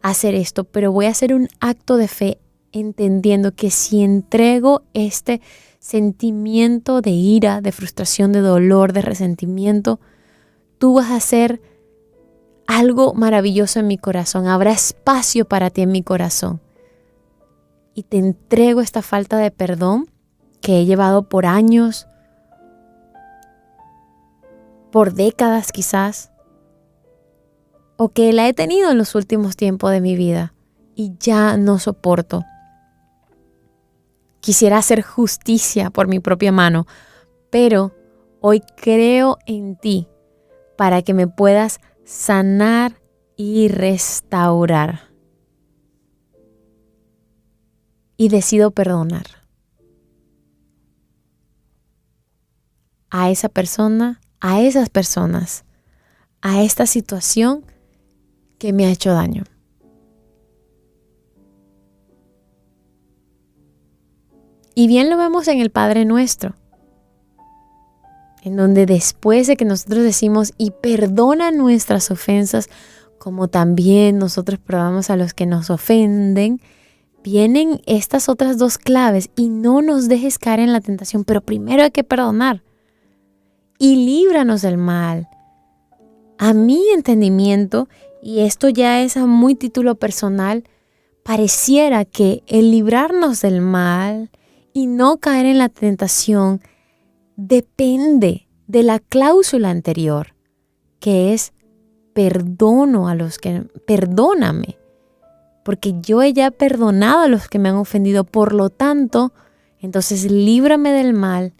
hacer esto, pero voy a hacer un acto de fe entendiendo que si entrego este sentimiento de ira, de frustración, de dolor, de resentimiento, tú vas a hacer algo maravilloso en mi corazón. Habrá espacio para ti en mi corazón. Y te entrego esta falta de perdón que he llevado por años, por décadas quizás, o que la he tenido en los últimos tiempos de mi vida y ya no soporto. Quisiera hacer justicia por mi propia mano, pero hoy creo en ti para que me puedas sanar y restaurar. Y decido perdonar a esa persona, a esas personas, a esta situación que me ha hecho daño. Y bien lo vemos en el Padre Nuestro, en donde después de que nosotros decimos y perdona nuestras ofensas, como también nosotros perdonamos a los que nos ofenden, vienen estas otras dos claves: y no nos dejes caer en la tentación, pero primero hay que perdonar. Y líbranos del mal. A mi entendimiento, y esto ya es a muy título personal, pareciera que el librarnos del mal y no caer en la tentación depende de la cláusula anterior, que es perdóname, porque yo he ya perdonado a los que me han ofendido, por lo tanto, entonces líbrame del mal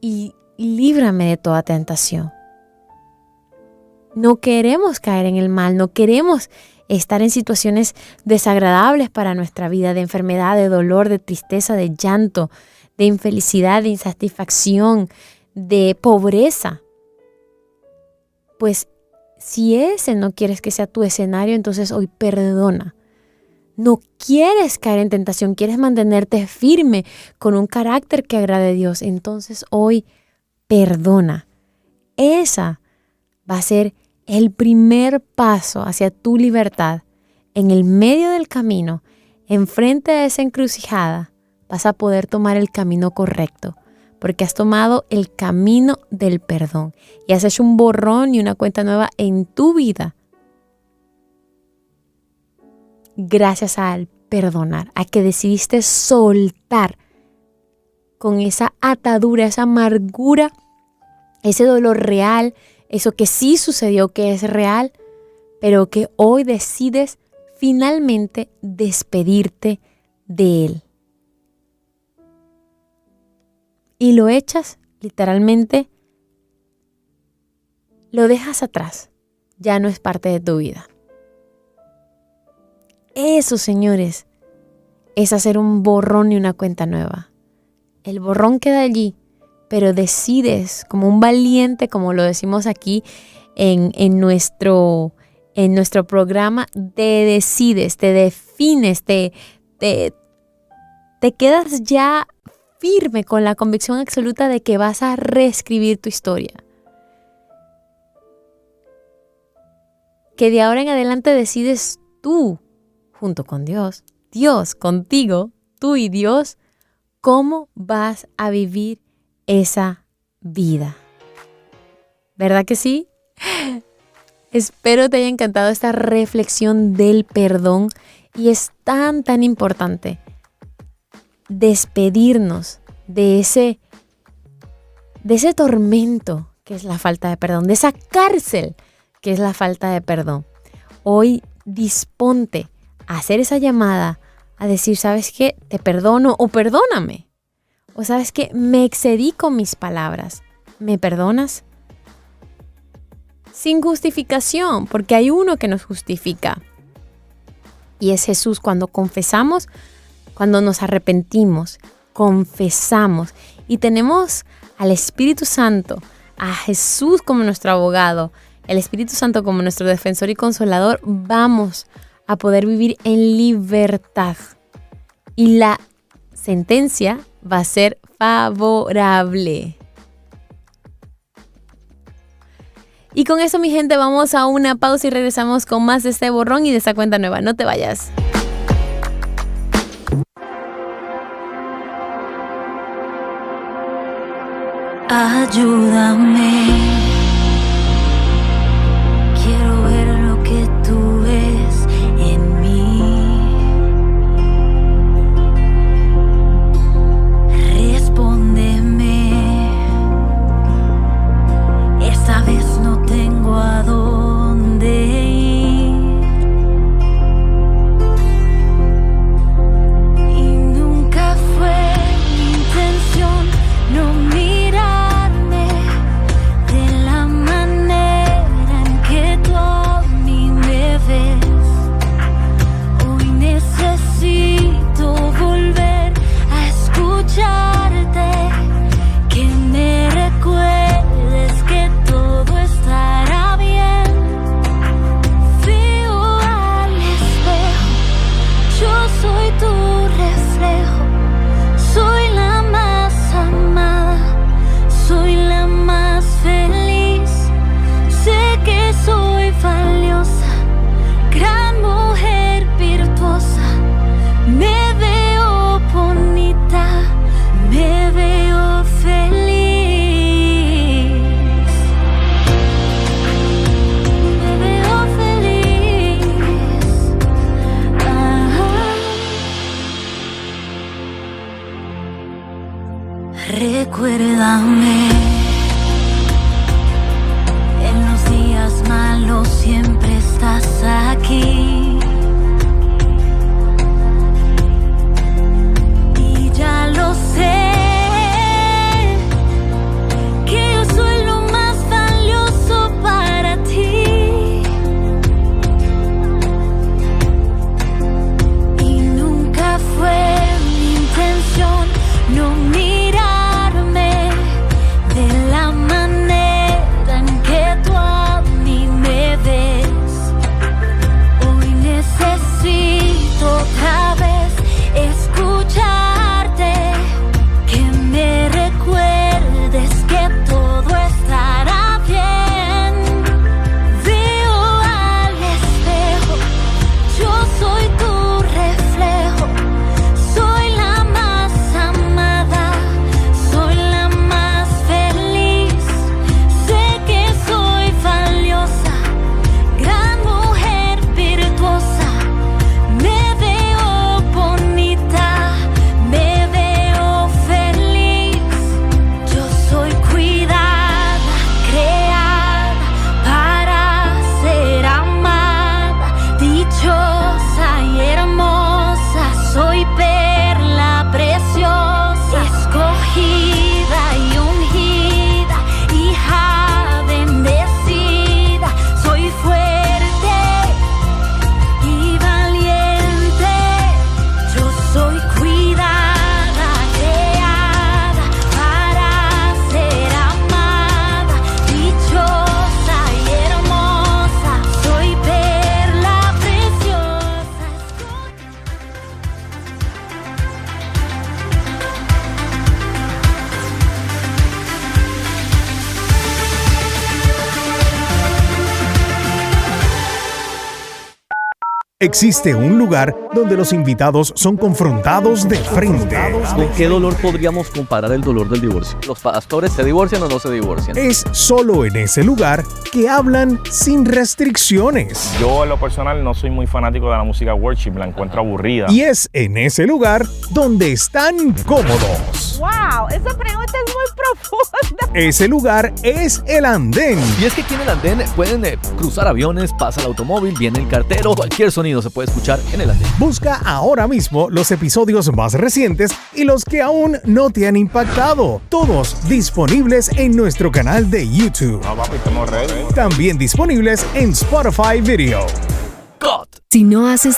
y líbrame de toda tentación. No queremos caer en el mal, no queremos estar en situaciones desagradables para nuestra vida, de enfermedad, de dolor, de tristeza, de llanto, de infelicidad, de insatisfacción, de pobreza. Pues si ese no quieres que sea tu escenario, entonces hoy perdona. No quieres caer en tentación, quieres mantenerte firme con un carácter que agrade a Dios, entonces hoy perdona. Esa va a ser el primer paso hacia tu libertad. En el medio del camino, enfrente de esa encrucijada, vas a poder tomar el camino correcto, porque has tomado el camino del perdón y has hecho un borrón y una cuenta nueva en tu vida. Gracias al perdonar, a que decidiste soltar con esa atadura, esa amargura, ese dolor real, eso que sí sucedió, que es real, pero que hoy decides finalmente despedirte de él. Y lo echas, literalmente, lo dejas atrás. Ya no es parte de tu vida. Eso, señores, es hacer un borrón y una cuenta nueva. El borrón queda allí, pero decides como un valiente, como lo decimos aquí en nuestro programa, te decides, te defines, te quedas ya firme con la convicción absoluta de que vas a reescribir tu historia. Que de ahora en adelante decides tú, junto con Dios, Dios contigo, tú y Dios, cómo vas a vivir esa vida. ¿Verdad que sí? Espero te haya encantado esta reflexión del perdón, y es tan importante despedirnos de ese tormento que es la falta de perdón, de esa cárcel que es la falta de perdón. Hoy disponte a hacer esa llamada, a decir, ¿sabes qué? Te perdono o perdóname. O ¿sabes qué? Me excedí con mis palabras. ¿Me perdonas? Sin justificación, porque hay uno que nos justifica. Y es Jesús. Cuando confesamos, cuando nos arrepentimos, confesamos y tenemos al Espíritu Santo, a Jesús como nuestro abogado, el Espíritu Santo como nuestro defensor y consolador, vamos a poder vivir en libertad. Y la sentencia va a ser favorable. Y con eso, mi gente, vamos a una pausa y regresamos con más de este borrón y de esta cuenta nueva. No te vayas. Ayúdame, quiero ver lo que tú ves en mí. Respóndeme, esta vez no tengo a dónde ir. Y nunca fue mi intención no mirarme de la manera en que tú a mí me ves. Hoy necesito volver a escucharte, que me recuerdes que todo estará bien. Veo al espejo, yo soy tu reflejo, soy la más amada, soy la más feliz. Sé que soy valiosa, gran mujer virtuosa. Me veo bonita, me veo feliz. Me veo feliz. Recuérdame, en los días malos siempre estás aquí. Y ya lo sé, que yo soy lo más valioso para ti. Y nunca fue mi intención no mirarme de la manera en que tú a mí me ves. Hoy necesito otra vez escucharte, que me recuerdes que todo estará bien. Veo al espejo, yo soy tu reflejo, soy la más amada, soy la más feliz. Sé que soy valiosa, gran mujer virtuosa. Me veo bonita, me veo feliz. Yo soy cuidada, creada para ser amada, dichosa y hermosa. Soy perla preciosa, escogida y ungida, hija bendecida. Soy fuerte y valiente. Yo soy cuidada, creada para ser amada, dichosa y hermosa. Soy perla preciosa. Existe un lugar donde los invitados son confrontados de frente. ¿Con qué dolor podríamos comparar el dolor del divorcio? ¿Los pastores se divorcian o no se divorcian? Es solo en ese lugar que hablan sin restricciones. Yo, en lo personal, no soy muy fanático de la música worship, la encuentro aburrida. Y es en ese lugar donde están cómodos. ¡Wow! Esa pregunta es muy profunda. Ese lugar es el andén. Y es que aquí en el andén pueden cruzar aviones, pasa el automóvil, viene el cartero, cualquier sonido se puede escuchar en el andén. Busca ahora mismo los episodios más recientes y los que aún no te han impactado. Todos disponibles en nuestro canal de YouTube. También disponibles en Spotify Video. Si no haces